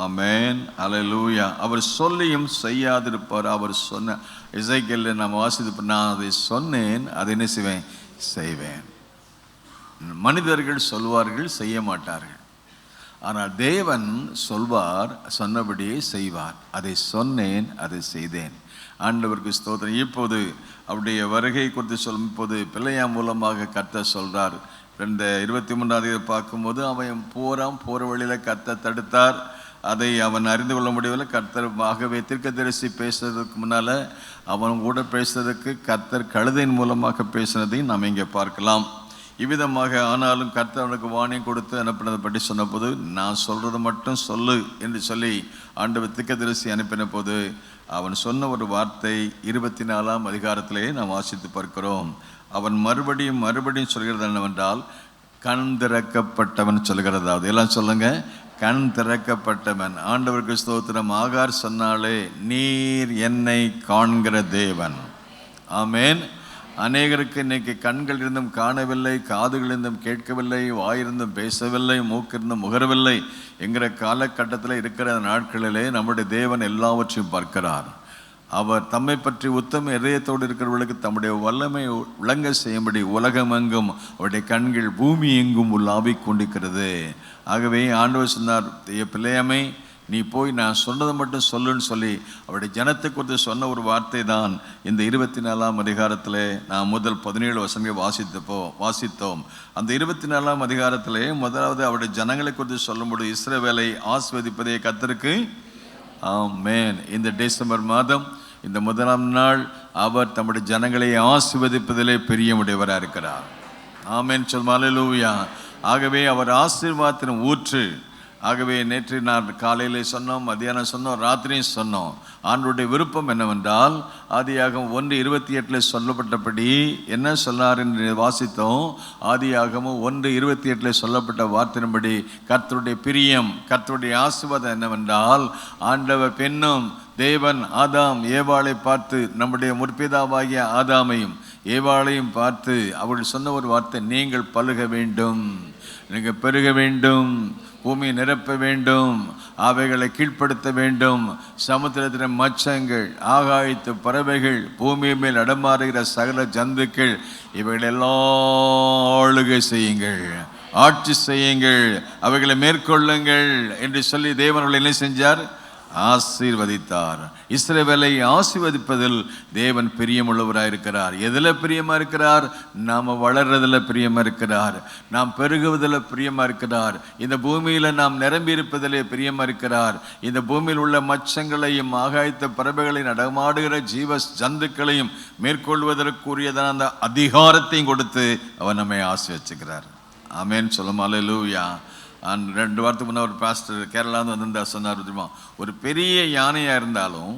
ஆமென், அல்லேலூயா. அவர் சொல்லியும் செய்யாதிருப்பாரோ. அவர் சொன்ன எசேக்கியேல் நாம் வாசித்து, நான் அதை சொன்னேன், அதை என்ன செய்வேன். மனிதர்கள் சொல்வார்கள், செய்ய மாட்டார்கள். ஆனால் தேவன் சொல்வார், சொன்னபடியே செய்வார். அதை சொன்னேன், அதை செய்தேன். ஆண்டவருக்கு ஸ்தோத்திரம். இப்போது அவருடைய வருகை குறித்து சொல்லும் போது பிள்ளையாம் மூலமாக கர்த்தர் சொல்றார். 23 பார்க்கும்போது அவன் போகிற வழியில் கர்த்தர் தடுத்தார். அதை அவன் அறிந்து கொள்ள முடியவில்லை. கர்த்தர் ஆகவே தீர்க்கதரிசி பேசுறதுக்கு முன்னால் அவன் கூட பேசுறதுக்கு கர்த்தர் கழுதையின் மூலமாக பேசினதையும் நாம் இங்கே பார்க்கலாம். இவ்விதமாக ஆனாலும் கர்த்தர் அவனுக்கு வாணியம் கொடுத்து அனுப்பினதை பற்றி சொன்னபோது, நான் சொல்கிறது மட்டும் சொல்லு என்று சொல்லி ஆண்டவர் தீர்க்கதரிசி அனுப்பின போது அவன் சொன்ன ஒரு வார்த்தை 24ஆம் அதிகாரத்திலே நாம் வாசித்து பார்க்கிறோம். அவன் மறுபடியும் சொல்கிறது என்னவென்றால், கண் திறக்கப்பட்டவன் சொல்கிறதாவது. எல்லாம் சொல்லுங்க, கண் திறக்கப்பட்டவன். ஆண்டவருக்கு ஸ்தோத்திரம். ஆகார் சொன்னாலே, நீர் என்னை காண்கிற தேவன். ஆமென். அநேகருக்கு இன்னைக்கு கண்கள் இருந்தும் காணவில்லை, காதுகள் இருந்தும் கேட்கவில்லை, வாயிருந்தும் பேசவில்லை, மூக்கிருந்தும் முகரவில்லை என்கிற காலகட்டத்தில் இருக்கிற நாட்களிலே நம்முடைய தேவன் எல்லாவற்றையும் பார்க்கிறார். அவர் தம்மை பற்றி உத்தம இதயத்தோடு இருக்கிறவர்களுக்கு தம்முடைய வல்லமை விளங்க செய்யும்படி உலகமெங்கும் அவருடைய கண்கள் பூமி எங்கும் உலாவிக் கொண்டிருக்கிறது. ஆகவே ஆண்டவர் சொன்னார், பிள்ளையாமை நீ போய் நான் சொன்னதை மட்டும் சொல்லுன்னு சொல்லி அவருடைய ஜனத்தை குறித்து சொன்ன ஒரு வார்த்தை தான் இந்த 24ஆம் அதிகாரத்தில் நாம் முதல் 17 வசனங்களை வாசித்தோம். அந்த 24ஆம் அதிகாரத்திலே முதலாவது அவருடைய ஜனங்களை குறித்து சொல்லும்போது இஸ்ரவேலை ஆசீர்வதிப்பதே கர்த்தருக்கு. ஆமென். இந்த டிசம்பர் மாதம் இந்த முதலாம் நாள் அவர் தம்முடைய ஜனங்களை ஆசீர்வதிப்பதிலே பிரியமுடையவராக இருக்கிறார். ஆமென், சொல்லுங்க அல்லேலூயா. ஆகவே அவர் ஆசீர்வாதத்தின் ஊற்று. ஆகவே நேற்று நான் காலையில் சொன்னோம், மத்தியானம் சொன்னோம், ராத்திரியும் சொன்னோம். ஆண்டவருடைய விருப்பம் என்னவென்றால், ஆதியாகமம் 1:28 சொல்லப்பட்டபடி என்ன சொன்னார் என்று வாசித்தோம். ஆதியாகமம் 1:28 சொல்லப்பட்ட வார்த்தையின்படி கர்த்தருடைய பிரியம், கர்த்தருடைய ஆசீர்வாதம் என்னவென்றால், ஆண்டவர் பெண்ணும் தேவன் ஆதாம் ஏவாளை பார்த்து நம்முடைய முற்பிதாவாகிய ஆதாமையும் ஏவாளையும் பார்த்து அவர்கள் சொன்ன ஒரு வார்த்தை, நீங்கள் பலுக வேண்டும், நீங்கள் பெருக வேண்டும், பூமியை நிரப்ப வேண்டும், அவைகளை கீழ்ப்படுத்த வேண்டும், சமுத்திரத்தின் மச்சங்கள், ஆகாயத்து பறவைகள், பூமி மேல் நடமாறுகிற சகல ஜந்துக்கள், இவைகளெல்லாம் ஆளுகை செய்யுங்கள், ஆட்சி செய்யுங்கள், அவைகளை மேற்கொள்ளுங்கள் என்று சொல்லி தேவன் என்ன செஞ்சார்? ஆசீர்வதித்தார். இஸ்ரவேலை ஆசீர்வதிப்பதில் தேவன் பிரியமுள்ளவராக இருக்கிறார். எதில் பிரியமா இருக்கிறார்? நாம் வளர்றதில் பிரியமா இருக்கிறார், நாம் பெருகுவதில் பிரியமா இருக்கிறார், இந்த பூமியில் நாம் நிரம்பி இருப்பதிலே பிரியமா இருக்கிறார், இந்த பூமியில் உள்ள மச்சங்களையும் ஆகாயத்த பறவைகளை நடமாடுகிற ஜீவ ஜந்துக்களையும் மேற்கொள்வதற்குரியதான அந்த அதிகாரத்தையும் கொடுத்து அவர் நம்மை ஆசீர்வதிக்கிறார். ஆமென் சொல்லுமா? அல்லேலூயா. 2 வாரத்துக்கு முன்னே ஒரு பாஸ்டர் கேரளாந்து வந்திருந்தா சொன்னார் தெரியுமா, ஒரு பெரிய யானையாக இருந்தாலும்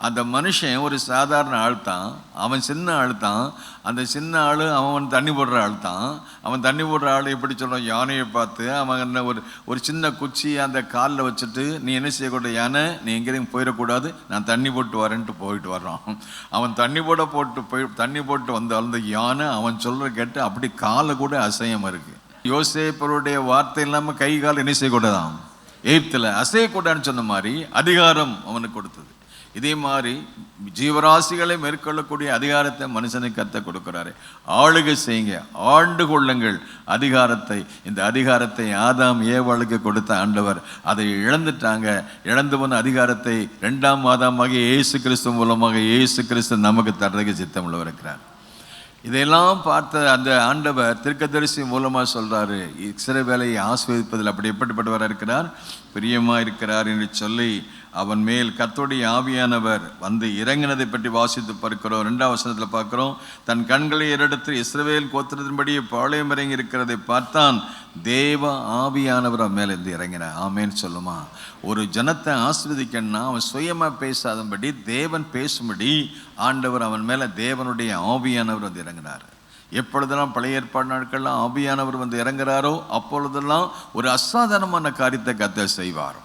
அந்த மனுஷன் ஒரு சாதாரண ஆள் தான், அவன் சின்ன ஆள் தான், அந்த சின்ன ஆள் அவன் தண்ணி போடுற ஆள் தான். அவன் தண்ணி போடுற ஆள் எப்படி சொல்கிறான்? யானையை பார்த்து அவன் என்ன ஒரு சின்ன குச்சி அந்த காலில் வச்சுட்டு, நீ என்ன செய்யக்கூடாது யானை, நீ எங்கேயும் போயிடக்கூடாது, நான் தண்ணி போட்டு வரேன்ட்டு போயிட்டு வர்றான். அவன் தண்ணி போட்டு வந்த அந்த யானை அவன் சொல்கிற கேட்டு அப்படி காலை கூட அசையமாக இருக்குது. யோசேப்பருடைய வார்த்தை இல்லாமல் கை கால் என்ன செய்யக்கூடாதான், எய்த்தில் அசையக்கூடாதுன்னு சொன்ன மாதிரி அதிகாரம் அவனுக்கு கொடுத்தது. இதே மாதிரி ஜீவராசிகளை மேற்கொள்ளக்கூடிய அதிகாரத்தை மனுஷனுக்கு கர்த்தர் கொடுக்கிறாரு. ஆளுகை செய்யுங்க, ஆண்டு கொள்ளுங்கள் அதிகாரத்தை. இந்த அதிகாரத்தை ஆதாம் ஏவாளுக்கு கொடுத்த ஆண்டவர் அதை இழந்துட்டாங்க. இழந்து போன அதிகாரத்தை 2ஆம் ஆதாமாகிய இயேசு கிறிஸ்து மூலமாக இயேசு கிறிஸ்து நமக்கு தர்றதுக்கு சித்தம் உள்ளவர் இருக்கிறார். இதையெல்லாம் பார்த்த அந்த ஆண்டவர் தீர்க்கதரிசி மூலமாக சொல்றாரு, இஸ்ரவேலை ஆசீர்வதிப்பதில் அப்படி எப்படிப்பட்டவராக இருக்கிறார்? பிரியமா இருக்கிறார் என்று சொல்லி அவன் மேல் கர்த்தருடைய ஆவியானவர் வந்து இறங்கினதை பற்றி வாசித்து பார்க்கிறோம். 2ஆம் வசனத்தில் பார்க்கிறோம், தன் கண்களை ஏறெடுத்து இஸ்ரவேல் கோத்திரத்தின்படியே பாளையம் இறங்கி இருக்கிறதை பார்த்தான், தேவ ஆவியானவர் அவன் மேலே இருந்து இறங்கினார். ஆமேன்னு சொல்லுமா? ஒரு ஜனத்தை ஆசீர்வதிக்கணும்னா அவன் சுயமாக பேசாதபடி தேவன் பேசும்படி ஆண்டவர் அவன் மேலே தேவனுடைய ஆவியானவர் வந்து இறங்கினார். எப்பொழுதெல்லாம் பழைய ஏற்பாடு நாட்கள்லாம் ஆவியானவர் வந்து இறங்குறாரோ அப்பொழுதெல்லாம் ஒரு அசாதாரணமான காரியத்தை கர்த்தர் செய்வார்.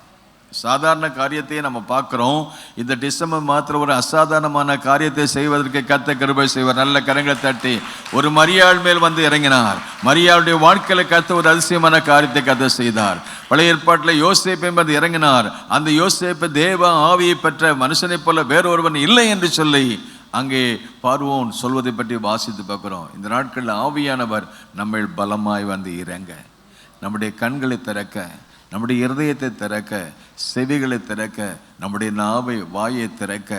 சாதாரண காரியத்தையே நம்ம பார்க்குறோம். இந்த டிசம்பர் மாத்திரம் ஒரு அசாதாரணமான காரியத்தை செய்வதற்கு கர்த்தர் கிருபை செய்வார். நல்ல கரங்களை தட்டி ஒரு மரியாள் மேல் வந்து இறங்கினார். மரியாளுடைய வாழ்க்கையில கர்த்தர் ஒரு அதிசயமான காரியத்தை கர்த்தர் செய்தார். பழைய ஏற்பாட்டில் யோசேப்பை வந்து இறங்கினார். அந்த யோசேப்பு தேவ ஆவியை பெற்ற மனுஷனை போல வேறொருவன் இல்லை என்று சொல்லி அங்கே பார்வோன் சொல்வதை பற்றி வாசித்து பார்க்கிறோம். இந்த நாட்களில் ஆவியானவர் நம்ம பலமாய் வந்து இறங்க, நம்முடைய கண்களை திறக்க, நம்முடைய இருதயத்தை திறக்க, செவிகளை திறக்க, நம்முடைய வாயை திறக்க,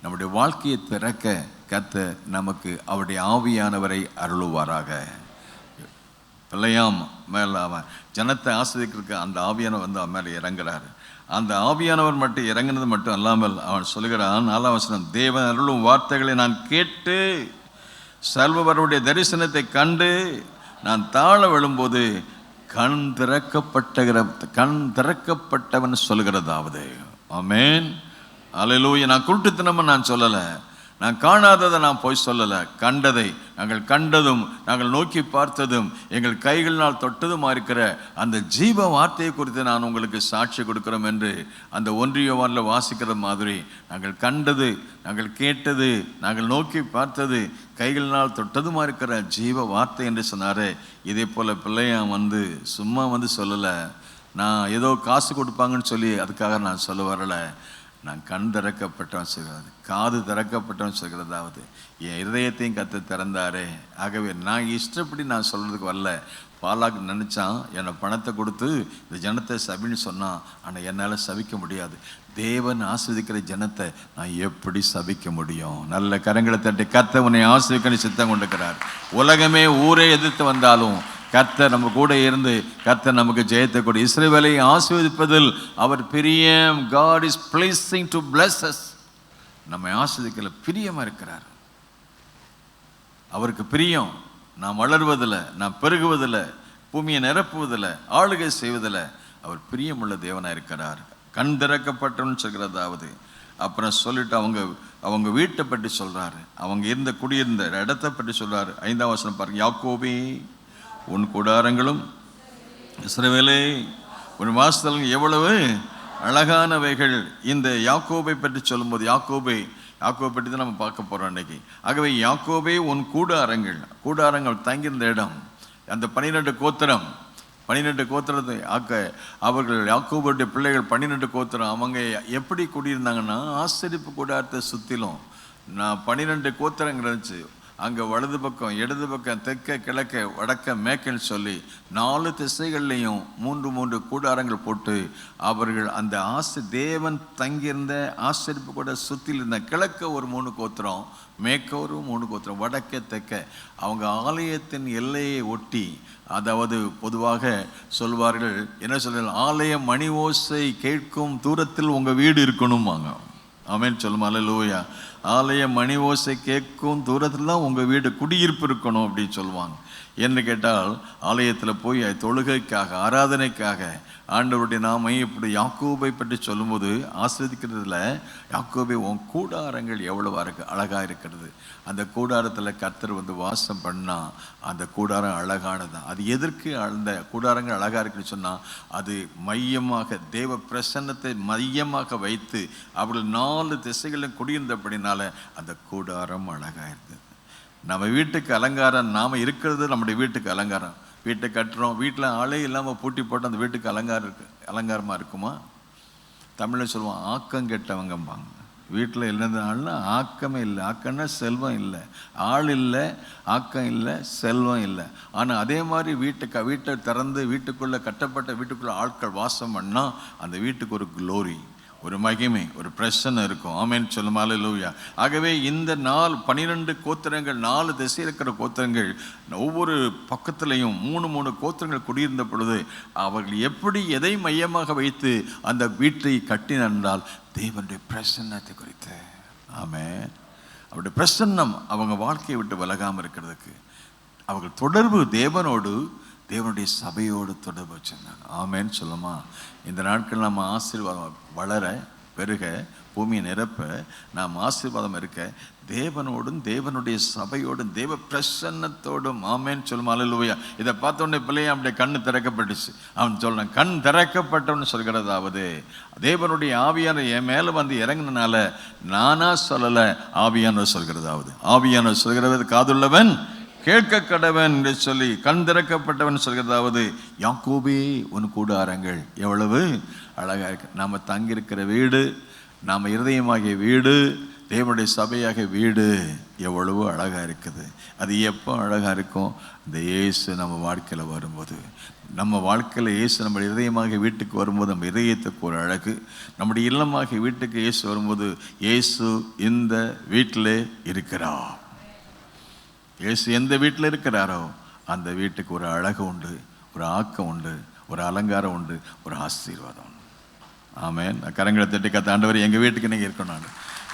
நம்முடைய வாழ்க்கையை திறக்க கர்த்தர் நமக்கு அவருடைய ஆவியானவரை அருளுவாராக. பிள்ளையாம் மேல அவன் ஜனத்தை ஆஸ்வதிக்கிறதுக்கு அந்த ஆவியானவர் வந்து அவன் மேலே இறங்குறாரு. அந்த ஆவியானவர் மட்டும் இறங்கினது மட்டும் அல்லாமல் அவன் சொல்லுகிறான், 4ஆம் வசனம், தேவன் அருளும் வார்த்தைகளை நான் கேட்டு சர்வருடைய தரிசனத்தை கண்டு நான் தாழ விழும்போது கண் திறக்கப்பட்டவன் சொல்லுகிறதாவது. ஆமென் அல்லேலூயா. நான் குருட்டுத்தனமா நான் சொல்லலை, நான் காணாததை நான் போய் சொல்லலை, கண்டதை நாங்கள் கண்டதும் நாங்கள் நோக்கி பார்த்ததும் எங்கள் கைகளினால் தொட்டதுமா இருக்கிற அந்த ஜீவ வார்த்தையை குறித்து நான் உங்களுக்கு சாட்சி கொடுக்கிறோம் என்று அந்த 1 யோவானில் வாசிக்கிற மாதிரி நாங்கள் கண்டது, நாங்கள் கேட்டது, நாங்கள் நோக்கி பார்த்தது, கைகளினால் தொட்டதுமா இருக்கிற ஜீவ வார்த்தை என்று சொன்னாரே. இதே போல் பிள்ளையான் வந்து சும்மா வந்து சொல்லலை, நான் ஏதோ காசு கொடுப்பாங்கன்னு சொல்லி அதுக்காக நான் சொல்ல வரலை. நான் கண் திறக்கப்பட்டவன் சொல்கிறது, காது திறக்கப்பட்டவன் சொல்கிறதாவது என் இருதயத்தையும் கர்த்தர் திறந்தாரே. ஆகவே நான் இஷ்டப்படி நான் சொல்கிறதுக்கு வரல. பாலாக்கு நினச்சான் என்னை பணத்தை கொடுத்து இந்த ஜனத்தை சபின்னு சொன்னான், ஆனால் என்னால் சபிக்க முடியாது. தேவன் ஆஸ்வதிக்கிற ஜனத்தை நான் எப்படி சபிக்க முடியும்? நல்ல கரங்களை தட்டி கர்த்தர் உன்னை ஆஸ்வதிக்கணும் சித்தம் கொண்டிருக்கிறார். உலகமே ஊரே எதிர்த்து வந்தாலும் கர்த்தர் நம்ம கூட இருந்து கர்த்தர் நமக்கு ஜெயத்தை கொடு. இஸ்ரவேலை ஆசீர்வதிப்பதில் அவர் பிரியம். God is pleasing to bless us. நம்மை ஆசீர்வதிக்கல பிரியமா இருக்கிறார். அவருக்கு பிரியம். நாம் வளர்வதில், நாம் பெருகுவதில், பூமியை நிரப்புவதில், ஆளுகை செய்வதில் அவர் பிரியமுள்ள தேவனா இருக்கிறார். கண் திறக்கப்பட்டவன்னு சொல்கிறதாவது. அப்புறம் சொல்லிட்டு அவங்க வீட்டை பற்றி சொல்றாரு, அவங்க இருந்த குடியிருந்த இடத்தை பற்றி சொல்றாரு. 5ஆம் வசனம் பாருங்க, யாக்கோபே உன் கூடாரங்களும் இஸ்ரவேலே உன் வாசல்கள் எவ்வளவு அழகானவைகள். இந்த யாக்கோபை பற்றி சொல்லும்போது யாக்கோபை யாக்கோபை பற்றி தான் நம்ம பார்க்க போகிறோம் அன்னைக்கு. ஆகவே யாக்கோபே உன் கூடாரங்கள் தங்கியிருந்த இடம், அந்த 12 கோத்திரம், 12 கோத்திரத்தை அவர்கள் யாக்கோபுடைய பிள்ளைகள் 12 கோத்திரம். அவங்க எப்படி குடியிருந்தாங்கன்னா, ஆசரிப்பு கூடாரத்தை சுற்றிலும் 12 கோத்திரங்கள் இருந்துச்சு. அங்கே வலது பக்கம், இடது பக்கம், தெற்க, கிழக்க, வடக்க, மேற்கன்னு சொல்லி 4 திசைகள்லையும் 3 கூடாரங்கள் போட்டு அவர்கள் அந்த தேவன் தங்கியிருந்த ஆசரிப்பு கூட சுற்றில் இருந்த கிழக்க ஒரு 3 கோத்திரம், மேற்க ஒரு 3 கோத்திரம், வடக்க, தெற்க அவங்க ஆலயத்தின் எல்லையை ஒட்டி, அதாவது பொதுவாக சொல்வார்கள், என்ன சொல்றாங்க, ஆலய மணி ஓசை கேட்கும் தூரத்தில் உங்கள் வீடு இருக்கணும்வாங்க. ஆமென் சொல்லுமா, அல்லேலூயா. ஆலய மணி ஓசை கேட்கும் தூரத்தில் தான் உங்கள் வீடு குடியிருப்பு இருக்கணும் அப்படின்னு சொல்லுவாங்க. என்று கேட்டால் ஆலயத்தில் போய் தொழுகைக்காக, ஆராதனைக்காக ஆண்டவருடைய நாமை இப்படி யாக்கோபை பற்றி சொல்லும்போது ஆஸ்வதிக்கிறதுல, யாக்கோபை உன் கூடாரங்கள் எவ்வளவு அழகாக இருக்கிறது. அந்த கூடாரத்தில் கர்த்தர் வந்து வாசம் பண்ணால் அந்த கூடாரம் அழகானது. அது எதற்கு அந்த கூடாரங்கள் அழகாக இருக்குன்னு சொன்னால், அது மையமாக தேவ பிரசன்னத்தை மையமாக வைத்து அவர்கள் 4 திசைகளும் குடியிருந்தபடினால அந்த கூடாரம் அழகாக இருந்தது. நம்ம வீட்டுக்கு அலங்காரம், நாம் இருக்கிறது நம்முடைய வீட்டுக்கு அலங்காரம். வீட்டை கட்டுறோம், வீட்டில் ஆளே இல்லாமல் பூட்டி போட்டு அந்த வீட்டுக்கு அலங்காரமாக இருக்குமா? தமிழில் சொல்லுவோம், ஆக்கம் கெட்டவங்கம்பாங்க. வீட்டில் இல்லைன்னா ஆக்கமே இல்லை. ஆக்கம்னா செல்வம் இல்லை, ஆள் இல்லை, ஆக்கம் இல்லை, செல்வம் இல்லை. ஆனால் அதே மாதிரி வீட்டை திறந்து வீட்டுக்குள்ளே கட்டப்பட்ட வீட்டுக்குள்ளே ஆட்கள் வாசம் பண்ணால் அந்த வீட்டுக்கு ஒரு க்ளோரி, ஒரு மகிமை, ஒரு பிரசன்னம் இருக்கும். ஆமென் சொல்லுமா, அல்லேலூயா. ஆகவே இந்த 12 கோத்திரங்கள், 4 திசை இருக்கிற கோத்திரங்கள், ஒவ்வொரு பக்கத்திலையும் 3 கோத்திரங்கள் குடியிருந்த பொழுது அவர்கள் எப்படி எதை மையமாக வைத்து அந்த வீட்டை கட்டினால் தேவனுடைய பிரசன்னத்தை குறித்து. ஆமென். அவருடைய பிரசன்னம் அவங்க வாழ்க்கையை விட்டு விலகாமல் இருக்கிறதுக்கு அவர்கள் தொடர்பு தேவனோடு, தேவனுடைய சபையோடு தொடர்பு வச்சிருந்தாங்க. ஆமென் சொல்லுமா. இந்த நாட்கள் நம்ம ஆசீர்வாதம் வளர, பெருக, பூமியை நிரப்ப, நாம் ஆசீர்வாதம் இருக்க தேவனோடும் தேவனுடைய சபையோடும் தேவ பிரசன்னத்தோடும். ஆமென் சொல்லுமா, அல்லேலூயா. இதை பார்த்தோன்னே பிள்ளைய அப்படியே கண்ணு திறக்கப்பட்டுச்சு. அவன் சொல்றான், கண் திறக்கப்பட்டவன்னு சொல்கிறதாவது தேவனுடைய ஆவியானவர் என் மேலே வந்து இறங்கினால நானா சொல்லலை, ஆவியானவர் சொல்கிறதாவது. ஆவியானவர் சொல்கிறது காதுள்ளவன் கேட்க கடவன் என்று சொல்லி, கண் திறக்கப்பட்டவன் சொல்கிறதாவது, யாக்கோபே உன் கூடாரங்கள் எவ்வளவு அழகாக இருக்கு. நாம் தங்கியிருக்கிற வீடு, நாம் இருதயமாகிய வீடு, தேவனுடைய சபையாக வீடு எவ்வளவு அழகாக இருக்குது. அது எப்போ அழகாக இருக்கும்? இந்த இயேசு நம்ம வாழ்க்கையில் வரும்போது. நம்ம வாழ்க்கையில் இயேசு நம்ம இதயமாக வீட்டுக்கு வரும்போது நம்ம இதயத்துக்கு ஒரு அழகு. நம்முடைய இல்லமாகிய வீட்டுக்கு இயேசு வரும்போது, இயேசு இந்த வீட்டிலே இருக்கிறார். இயேசு எந்த வீட்டில் இருக்கிறாரோ அந்த வீட்டுக்கு ஒரு அழகு உண்டு, ஒரு ஆக்கம் உண்டு, ஒரு அலங்காரம் உண்டு, ஒரு ஆசீர்வாதம் உண்டு. ஆமென். கரங்களை தட்டி கத்த, ஆண்டவர் எங்கள் வீட்டுக்கு நீங்கள் இருக்கணும்.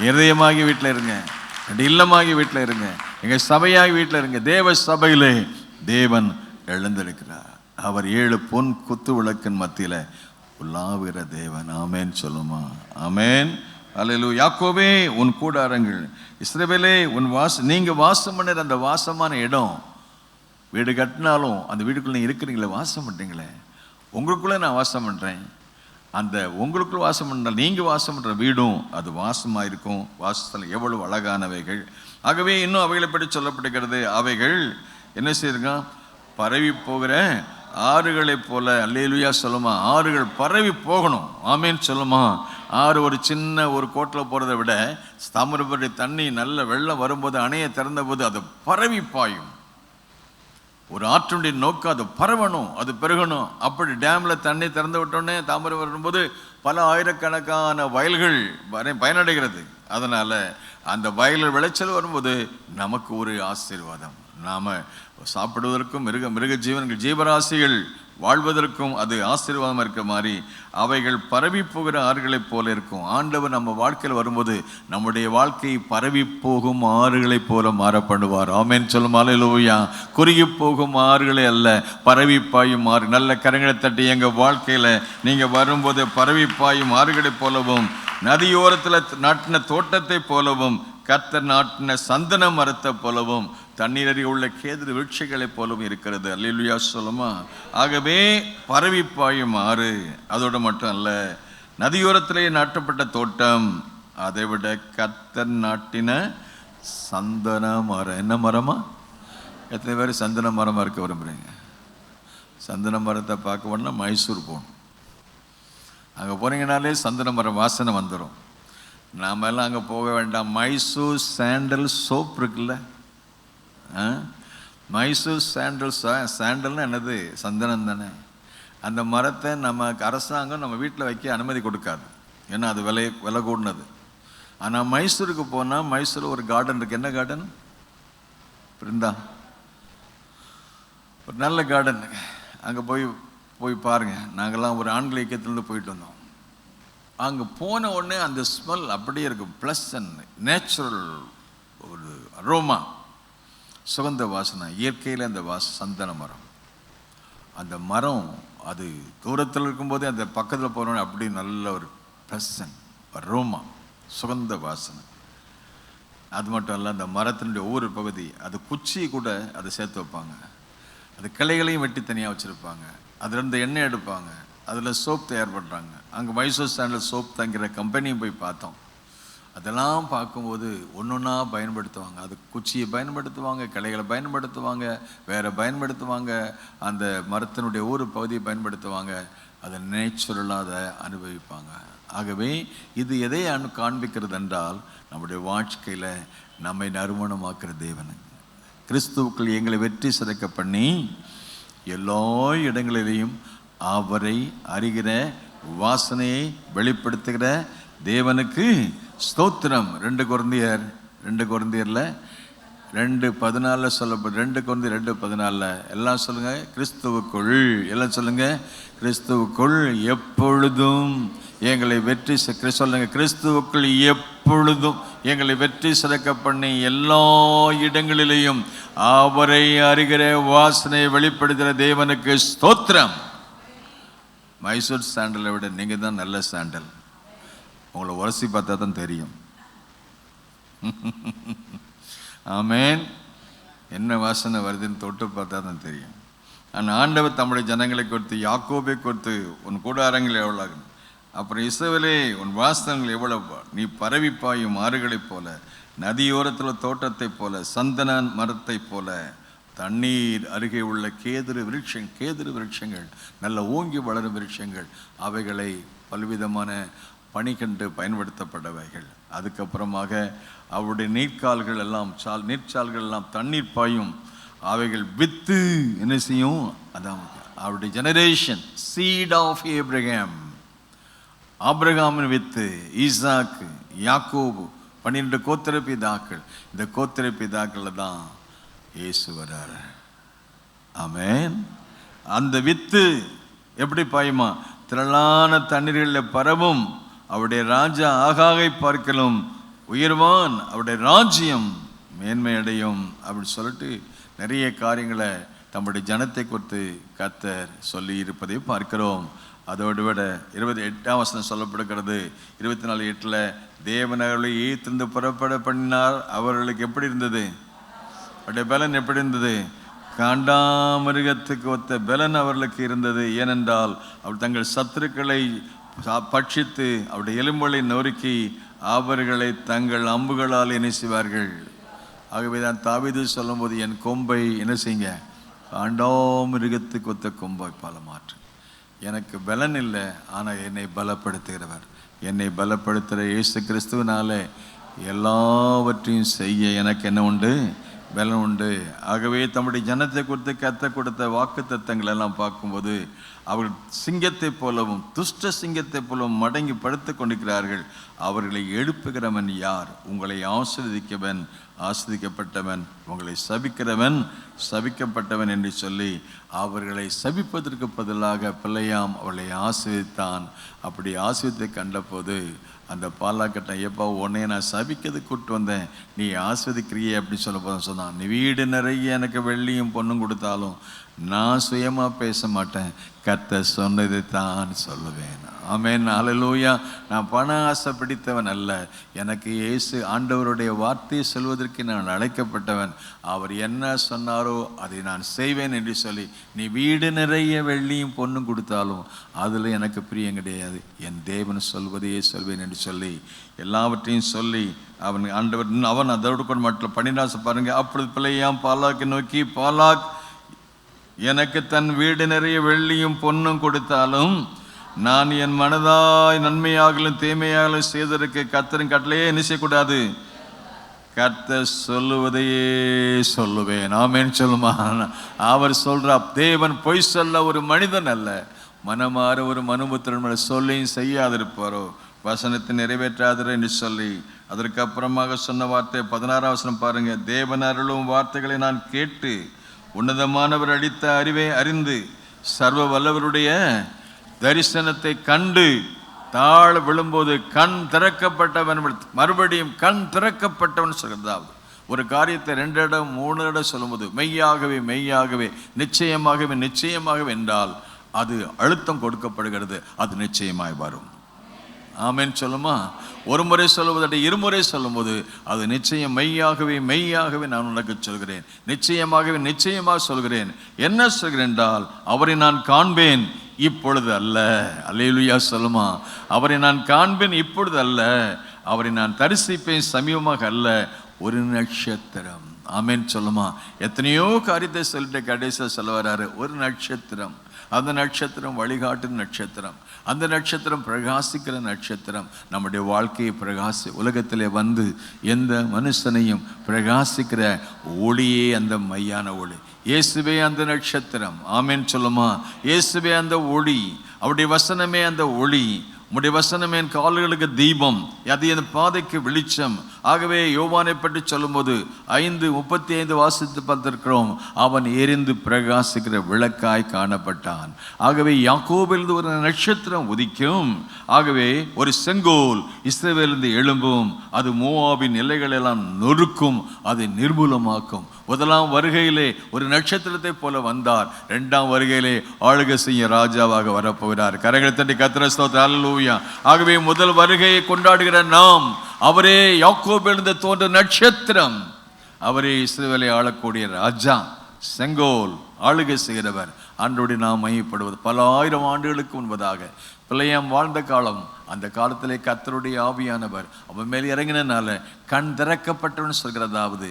இருதயமாகி வீட்டில் இருங்க, இல்லமாகி வீட்டில் இருங்க, எங்கள் சபையாகி வீட்டில் இருங்க. தேவ சபையிலே தேவன் எழுந்திருக்கிறார். அவர் 7 பொன் குத்து விளக்கின் மத்தியில் உலாவுகிற தேவன். ஆமென் சொல்லுமா. ஆமென். அல்லேலூயா. யாக்கோபே உன் கூடாரங்கள், இஸ்ரவேலே உன் நீங்கள் வாசம் பண்ணுற அந்த வாசமான இடம். வீடு கட்டினாலும் அந்த வீட்டுக்குள்ளே நீங்கள் இருக்கிறீங்களே, வாசம் பண்ணுறீங்களே, உங்களுக்குள்ளே நான் வாசம் பண்ணுறேன். அந்த உங்களுக்குள்ள வாசம் பண்ணால் நீங்கள் வாசம் பண்ணுற வீடும் அது வாசமாக இருக்கும். வாசத்தில் எவ்வளவு அழகானவைகள். ஆகவே இன்னும் அவைகளை பற்றி சொல்லப்படுகிறது. அவைகள் என்ன செய்யுங்க? பரவி போகிற ஆறுகளை போல. அல்லேலூயா சொல்லுமா. ஆறுகள் பரவி போகணும். ஆமேன்னு சொல்லுமா. ஆறு ஒரு சின்ன ஒரு கோட்டில் போகிறத விட தாமிரபரணி தண்ணி நல்ல வெள்ளம் வரும்போது, அணையை திறந்த போது அது பரவி பாயும். ஒரு ஆற்றுடைய நோக்கம் அது பரவணும், அது பெருகணும். அப்படி டேமில் தண்ணி திறந்து விட்டோன்னே தாமிரம் வரும்போது பல ஆயிரக்கணக்கான வயல்கள் பயனடைகிறது. அதனால் அந்த வயலில் விளைச்சல் வரும்போது நமக்கு ஒரு ஆசீர்வாதம். நாம் சாப்பிடுவதற்கும் மிருக ஜீவன்கள் ஜீவராசிகள் வாழ்வதற்கும் அது ஆசீர்வாதமாக இருக்க மாதிரி அவைகள் பரவி போகிற ஆறுகளைப் போல இருக்கும். ஆண்டவர் நம்ம வாழ்க்கையில் வரும்போது நம்முடைய வாழ்க்கையை பரவி போகும் ஆறுகளைப் போல மாற பண்ணுவார். ஆமென் சொல்லும். அல்லேலூயா. குறுகி போகும் ஆறுகளே அல்ல, பரவி பாயும் ஆறு. நல்ல கரங்களை தட்டி எங்கள் வாழ்க்கையில் நீங்கள் வரும்போது பரவி பாயும் ஆறுகளைப் போலவும், நதியோரத்தில் நாட்டின தோட்டத்தை போலவும், கர்த்தர் நாட்டின சந்தன மரத்தை போலவும், தண்ணீரறி உள்ள கேதுரு விருட்சங்களைப் போலவும் இருக்கிறது. அல்லேலூயா சொல்லுமா. ஆகவே பரவி பாயும் ஆறு. அதோடு மட்டும் அல்ல, நதியோரத்திலே நாட்டப்பட்ட தோட்டம், அதை விட கர்த்தர் நாட்டின சந்தன மரம். என்ன மரமா? எத்தனை பேர் சந்தன மரமாக இருக்க விரும்புகிறீங்க? சந்தன மரத்தை பார்க்க வேணும்னா மைசூர் போகணும். அங்கே போனீங்கனாலே சந்தன மரம் வாசனை வந்துடும். நாம எல்லாம் அங்கே போக வேண்டாம். மைசூர் சாண்டல் சோப் இருக்குல்ல, மைசூர் சாண்டல். சாண்டல்னா என்னது? சந்தனம் தானே. அந்த மரத்தை நமக்கு அரசாங்கம் நம்ம வீட்டில் வைக்க அனுமதி கொடுக்காது, ஏன்னா அது விலை கூடினது. ஆனால் மைசூருக்கு போனால், மைசூரில் ஒரு கார்டன் இருக்குது. என்ன கார்டன்? பிருந்தா, ஒரு நல்ல கார்டன். அங்கே போய் பாருங்கள். நாங்கள்லாம் ஒரு ஆண்கள் இயக்கத்துலேருந்து போயிட்டு வந்தோம். அங்கே போன உடனே அந்த ஸ்மெல் அப்படியே இருக்கும். ப்ளஸ் அண்ட் நேச்சுரல் ஒரு அரோமா, சுகந்த வாசனை, இயற்கையில் அந்த சந்தன மரம். அந்த மரம் அது தூரத்தில் இருக்கும்போதே அந்த பக்கத்தில் போனோடனே அப்படி நல்ல ஒரு ப்ளசன்ட் அரோமா, சுகந்த வாசனை. அது மட்டும் இல்லை, அந்த மரத்தினுடைய ஒவ்வொரு பகுதி, அது குச்சியை கூட அதை சேர்த்து வைப்பாங்க. அது கிளைகளையும் வெட்டி தனியாக வச்சுருப்பாங்க. அதுலேருந்து எண்ணெய் எடுப்பாங்க, அதில் சோப் தயார் பண்ணுறாங்க. அங்கே மைசூர் சாண்டல் சோப் தங்கிற கம்பெனியும் போய் பார்த்தோம். அதெல்லாம் பார்க்கும்போது ஒன்று ஒன்றா பயன்படுத்துவாங்க. அது குச்சியை பயன்படுத்துவாங்க, கிளைகளை பயன்படுத்துவாங்க, வேறு பயன்படுத்துவாங்க, அந்த மரத்தினுடைய ஒவ்வொரு பகுதியை பயன்படுத்துவாங்க. அதை நேச்சுரலாக அதை அனுபவிப்பாங்க. ஆகவே இது எதை காண்பிக்கிறது என்றால், நம்முடைய வாழ்க்கையில் நம்மை நறுமணமாக்குற தேவன் கிறிஸ்துவுக்குள் எங்களை வெற்றி சிறக்க பண்ணி எல்லா இடங்களிலேயும் அவரை அறிகிற வாசனையை வெளிப்படுத்துகிற தேவனுக்கு ஸ்தோத்திரம். 2 கொரிந்தியரில் 2:14 சொல்லப்படும். 2 கொரிந்தியர் 2:14 எல்லாம் சொல்லுங்க. கிறிஸ்துவுக்குள், எல்லாம் சொல்லுங்க. கிறிஸ்துவுக்குள் எப்பொழுதும் எங்களை வெற்றி சொல்லுங்க. கிறிஸ்துவுக்குள் எப்பொழுதும் எங்களை வெற்றி சிறக்க பண்ணி எல்லா இடங்களிலேயும் அவரை அறிகிற வாசனையை வெளிப்படுத்துகிற தேவனுக்கு ஸ்தோத்திரம். மைசூர் சாண்டலை விட நீங்கள் தான் நல்ல சாண்டல். உங்களை உரசி பார்த்தா தான் தெரியும். ஆமேன். என்ன வாசனை வருதுன்னு தொட்டு பார்த்தா தான் தெரியும். ஆனால் ஆண்டவர் தம்முடைய ஜனங்களை கொடுத்து, யாக்கோபை கொடுத்து, உன் கூடாரங்கள் எவ்வளவு, அப்புறம் இஸ்ரவேலே உன் வாசனைகள் எவ்வளவு, நீ பரவி பாயும் ஆறுகளைப் போல, நதியோரத்தில் தோட்டத்தை போல, சந்தன மரத்தை போல, தண்ணீர் அருகே உள்ள கேதுரு விருட்சங்கள், நல்ல ஓங்கி வளரும் விருட்சங்கள், அவைகளை பல்விதமான பணிகண்டு பயன்படுத்தப்பட்டவைகள். அதுக்கப்புறமாக அவருடைய நீர்க்கால்கள் எல்லாம் நீர்ச்சால்கள் எல்லாம் தண்ணீர் பாயும். அவைகள் வித்து என்ன செய்யும்? அதான் அவருடைய ஜெனரேஷன், சீட் ஆஃப் ஆபிரகாமின் வித்து, ஈசாக்கு, யாக்கோபு, 12 கோத்திர பிதாக்கள். இந்த கோத்திர பிதாக்கள் தான் இயேசு வரார். ஆமென். அந்த வித்து எப்படி பாயுமா? திரளான தண்ணீர்களில் பரவும். அவருடைய ராஜா ஆகாகை பார்க்கலும் உயர்வான், அவருடைய ராஜ்யம் மேன்மை அடையும் அப்படி சொல்லிட்டு நிறைய காரியங்களை தம்முடைய ஜனத்தை குறித்து கர்த்தர் சொல்லி இருப்பதை பார்க்கிறோம். அதோடு விட 28ஆம் வசனம் சொல்லப்படுகிறது. 24:8 தேவன் அவர்களை ஈர்த்திருந்து புறப்பட பண்ணினார். அவர்களுக்கு எப்படி இருந்தது? அவருடைய பலன் எப்படி இருந்தது? காண்டாமிருகத்துக்கு ஒத்த பலன் அவர்களுக்கு இருந்தது. ஏனென்றால் அவர் தங்கள் சத்துருக்களை பட்சித்து அவருடைய எலும்புகளை நொறுக்கி அவர்களை தங்கள் அம்புகளால் என்ன செய்வார்கள். ஆகவே தான் தாவீது சொல்லும்போது, என் கொம்பை என்ன செய்யுங்க, காண்டாமிருகத்துக்கு ஒத்த கொம்பை பால மாற்று. எனக்கு பலன் இல்லை, ஆனால் என்னை பலப்படுத்துகிறவர், என்னை பலப்படுத்துகிற இயேசு கிறிஸ்துவினால எல்லாவற்றையும் செய்ய எனக்கு என்ன உண்டு? பலன் உண்டு. ஆகவே தம்முடைய ஜனத்தை குறித்து கர்த்தர் கொடுத்த வாக்கு தத்தங்கள் எல்லாம் பார்க்கும்போது, அவர்கள் சிங்கத்தை போலவும் துஷ்ட சிங்கத்தை போலவும் மடங்கி படுத்து கொண்டிருக்கிறார்கள். அவர்களை எழுப்புகிறவன் யார்? உங்களை ஆசீர்வதிக்கவன் ஆசீர்வதிக்கப்பட்டவன், உங்களை சபிக்கிறவன் சபிக்கப்பட்டவன் என்று சொல்லி அவர்களை சபிப்பதற்கு பதிலாக பிள்ளையாம் அவளை ஆசீர்வதித்தான். அப்படி ஆசீர்வதித்தை கண்டபோது அந்த பாலாக்கட்டன், எப்போ உன்னைய நான் சபிக்கிறது கூப்பிட்டு வந்தேன், நீ ஆஸ்வதிக்கிறியே அப்படி சொல்ல போதும் சொன்னான். நீ வீடு நிறைய எனக்கு வெள்ளியும் பொண்ணும் கொடுத்தாலும் நான் சுயமா பேச மாட்டேன், கர்த்தர் சொன்னதை தான் சொல்லுவேன். ஆமென், ஹல்லேலூயா. நான் பண ஆசை பிடித்தவன் அல்ல. எனக்கு இயேசு ஆண்டவருடைய வார்த்தையை சொல்வதற்கு நான் அழைக்கப்பட்டவன். அவர் என்ன சொன்னாரோ அதை நான் செய்வேன் என்று சொல்லி, நீ வீடு நிறைய வெள்ளியும் பொண்ணும் கொடுத்தாலும் அதில் எனக்கு பிரியம் கிடையாது, என் தேவன் சொல்வதையே சொல்வேன் என்று சொல்லி எல்லாவற்றையும் சொல்லி அவன் அதோடு கூட மட்டும் 12 பாருங்க. அப்பொழுது பிள்ளையாம் பாலாக்கை நோக்கி, பாலாக் எனக்கு தன் வீடு நிறைய வெள்ளியும் பொன்னும் கொடுத்தாலும் நான் என் மனதாய் நன்மையாகலும் தீமையாகலும் செய்ததற்கு கர்த்தரின் கட்டளையே என்ன செய்யக்கூடாது, கர்த்தர் சொல்லுவதையே சொல்லுவேன். ஆமென் சொல்லுமா. அவர் சொல்றார், தேவன் பொய் சொல்ல ஒரு மனிதன் அல்ல, மனமாற ஒரு மனுபுத்திரன் சொல்லியும் செய்யாதிருப்பாரோ, வசனத்தை நிறைவேற்றாதர் என்று சொல்லி அதற்கப்புறமாக சொன்ன வார்த்தை 16ஆம் வசனம் பாருங்க. தேவன் அருளும் வார்த்தைகளை நான் கேட்டு உன்னதமானவர் அளித்த அறிவை அறிந்து சர்வ வல்லவருடைய தரிசனத்தை கண்டு தாழ விழும்போது கண் திறக்கப்பட்டவன், மறுபடியும் கண் திறக்கப்பட்டவன் சொல்கிறதாவது. ஒரு காரியத்தை 2 இடம் 3 இடம் சொல்லும்போது மெய்யாகவே மெய்யாகவே நிச்சயமாகவே நிச்சயமாகவே என்றால் அது அழுத்தம் கொடுக்கப்படுகிறது, அது நிச்சயமாய் வரும். ஆமென் சொல்லுமா. ஒரு முறை சொல்லுவதை இருமுறை சொல்லும்போது அது நிச்சயம் மெய்யாகவே மெய்யாகவே நான் உனக்கு சொல்கிறேன், நிச்சயமாகவே நிச்சயமாக சொல்கிறேன். என்ன சொல்கிறேன் என்றால், அவரை நான் காண்பேன் இப்பொழுது அல்ல. அல்லேலூயா சொல்லுமா. அவரை நான் காண்பேன் இப்பொழுது அல்ல, அவரை நான் தரிசிப்பேன் சமீபமாக அல்ல, ஒரு நட்சத்திரம். ஆமென் சொல்லுமா. எத்தனையோ காரியத்தை சொல்லிட்டு கடைசியாக சொல்ல வராரு, ஒரு நட்சத்திரம். அந்த நட்சத்திரம் வழிகாட்டும் நட்சத்திரம், அந்த நட்சத்திரம் பிரகாசிக்கிற நட்சத்திரம். நம்முடைய வாழ்க்கையை உலகத்திலே வந்து எந்த மனுஷனையும் பிரகாசிக்கிற ஒளியே அந்த மையான ஒளி. இயேசுவே அந்த நட்சத்திரம். ஆமென் சொல்லுமா. இயேசுவே அந்த ஒளி, அவருடைய வசனமே அந்த ஒளி. உம்முடைய வசனம் என் கால்களுக்கு தீபம், அது என் பாதைக்கு வெளிச்சம். ஆகவே யோவானை பற்றி சொல்லும்போது 5:35 வாசித்து பார்த்திருக்கிறோம், அவன் எரிந்து பிரகாசிக்கிற விளக்காய் காணப்பட்டான். ஆகவே யாக்கோபிலிருந்து ஒரு நட்சத்திரம் உதிக்கும். ஆகவே ஒரு செங்கோல் இஸ்ரவேலிருந்து எழும்பும், அது மோவாபின் எல்லைகளெல்லாம் நொறுக்கும், அதை நிர்மூலமாக்கும். முதலாம் வருகையிலே ஒரு நட்சத்திரத்தை போல வந்தார், 2ஆம் வருகையிலே ஆளுகை செய்ய ராஜாவாக வரப்போகிறார். கரங்களை தட்டி கர்த்தரை ஸ்தோத்திரம். அல்லேலூயா. ஆகவே முதல் வருகையை கொண்டாடுகிற நாம், அவரே யாக்கோபிலிருந்து தோன்ற நட்சத்திரம், அவரே இஸ்ரவேலை ஆளக்கூடிய ராஜா, செங்கோல், ஆளுகை செய்கிறவர். அன்றோடு நாம் மையப்படுவது பல 1000 ஆண்டுகளுக்கு முன்பதாக பிள்ளையாம் வாழ்ந்த காலம். அந்த காலத்திலே கர்த்தருடைய ஆவியானவர் அவன் மேல் இறங்கினால கண் திறக்கப்பட்டவன் சொல்கிறதாவது,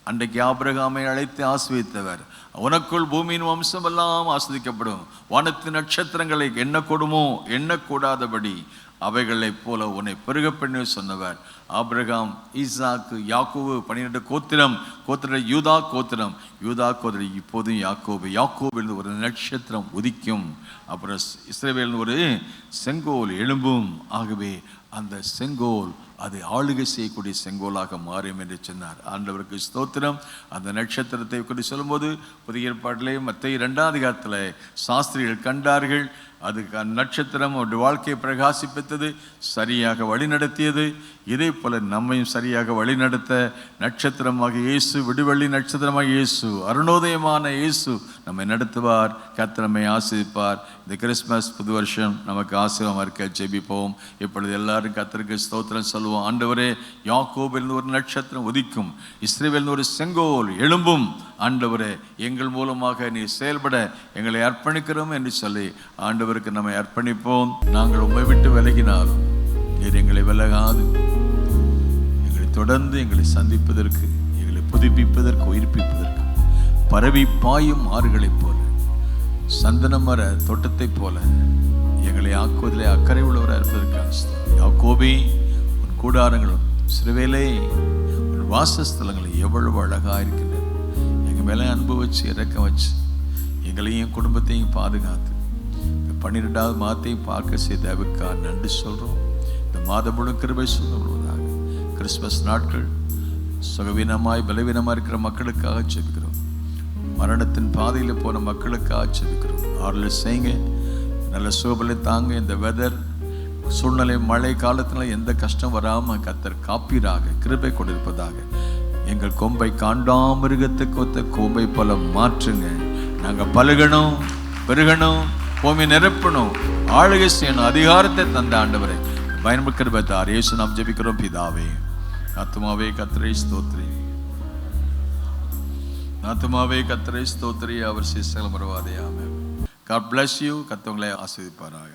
அன்றைக்கு ஆபிரகாமை அழைத்து ஆசீர்வதித்தவர், உனக்குள் பூமியின் வம்சம் எல்லாம் ஆஸ்வதிக்கப்படும், வானத்து நட்சத்திரங்களை எண்ணக்கூடுமோ எண்ணக்கூடாதபடி அவைகளைப் போல உன்னை பெருக பண்ணி சொன்னவர். ஆபிரகாம், ஈசாக்கு, யாக்கோபு 12 கோத்திரம், யூதா கோத்திரம், இப்போதும் யாக்கோபில் ஒரு நட்சத்திரம் உதிக்கும். அப்புறம் இஸ்ரவேலில் ஒரு செங்கோல் எழும்பும். ஆகவே அந்த செங்கோல் அது ஆளுகை செய்யக்கூடிய செங்கோலாக மாறும் என்று சொன்னார். ஆண்டவருக்கு ஸ்தோத்திரம். அந்த நட்சத்திரத்தை குறித்து சொல்லும்போது புதிய ஏற்பாட்டிலே மத்தேயு 2ஆம் அதிகாரத்தில் சாஸ்திரிகள் கண்டார்கள், அது நட்சத்திரம் அவருடைய வாழ்க்கையை பிரகாசிப்பித்தது, சரியாக வழிநடத்தியது. இதே போல நம்மையும் சரியாக வழிநடத்த நட்சத்திரமாக இயேசு, விடுவெள்ளி நட்சத்திரமாக இயேசு, அருணோதயமான இயேசு நம்மை நடத்துவார். கர்த்தர் நம்மை ஆசீர்வதிப்பார். இந்த கிறிஸ்மஸ் புது வருஷம் நமக்கு ஆசீர்வாதமாக இருக்க ஜெபிப்போம். இப்பொழுது எல்லாரும் கர்த்தருக்கு ஸ்தோத்திரம் சொல்லுவோம். ஆண்டவரே, யாக்கோபிலிருந்து ஒரு நட்சத்திரம் உதிக்கும், இஸ்ரவேலிருந்து ஒரு செங்கோல் எழும்பும். ஆண்டவரே, எங்கள் மூலமாக நீ செயல்பட எங்களை அர்ப்பணிக்கிறோம் என்று சொல்லி ஆண்டவருக்கு நம்மை அர்ப்பணிப்போம். நாங்கள் உம்மை விட்டு விலகினாலும் நீர் எங்களை விலகாது, எங்களை தொடர்ந்து எங்களை சந்திப்பதற்கு, எங்களை புதுப்பிப்பதற்கு, உயிர்ப்பிப்பதற்கு பரவி பாயும் ஆறுகளைப் போல, சந்தன மர தோட்டத்தைப் போல எங்களை ஆக்குவதிலே அக்கறை உள்ளவராக இருப்பதற்காக யாக்கோபே, உன் கூடாரங்களும் சிறுவேலே உன் வாசஸ்தலங்களும் எவ்வளவு அழகாக இருக்கின்றன. எங்கள் மேலே அன்பு வச்சு இறக்கம் வச்சு எங்களையும் குடும்பத்தையும் பாதுகாத்து 12ஆவது மாதத்தையும் பார்க்க செய்தவுக்காக நன்றி சொல்கிறோம். இந்த மாதம் முழு கிருபை சொல்லுவதாக கிறிஸ்மஸ் நாட்கள் சுகவீனமாய் பலவீனமாக இருக்கிற மக்களுக்காக ஜெபிக்கிறோம். மரணத்தின் பாதையில் போன மக்களுக்காக ஜெபிக்கிறோம். ஆறுதல் செய்யுங்க, நல்ல சுகபலை தாங்க. இந்த வெதர் சூழ்நிலை, மழை காலத்தில் எந்த கஷ்டம் வராமல் கர்த்தர் காப்பீராக கிருபை கொடுப்பதாக. எங்கள் கொம்பை காண்டாமிருகத்துக்கு ஒத்த கொம்பை போல மாற்றுங்க. நாங்கள் பலுகணும், பெருகணும், பூமி நிரப்பணும், ஆளுகை செய்யணும், அதிகாரத்தை தந்த ஆண்டவரை பயன்படுத்தார். இயேசு நாம் ஜெபிக்கிறோம் பிதாவே. ஆத்துமாவே கர்த்தரை ஸ்தோத்திரி, ஆத்துமாவே கர்த்தரை ஸ்தோத்திரி, அவர் சிஸ்டங்கள் மறவாதே. ஆமென். God bless you. கர்த்தர் உங்களை ஆசீர்வதிப்பாராக.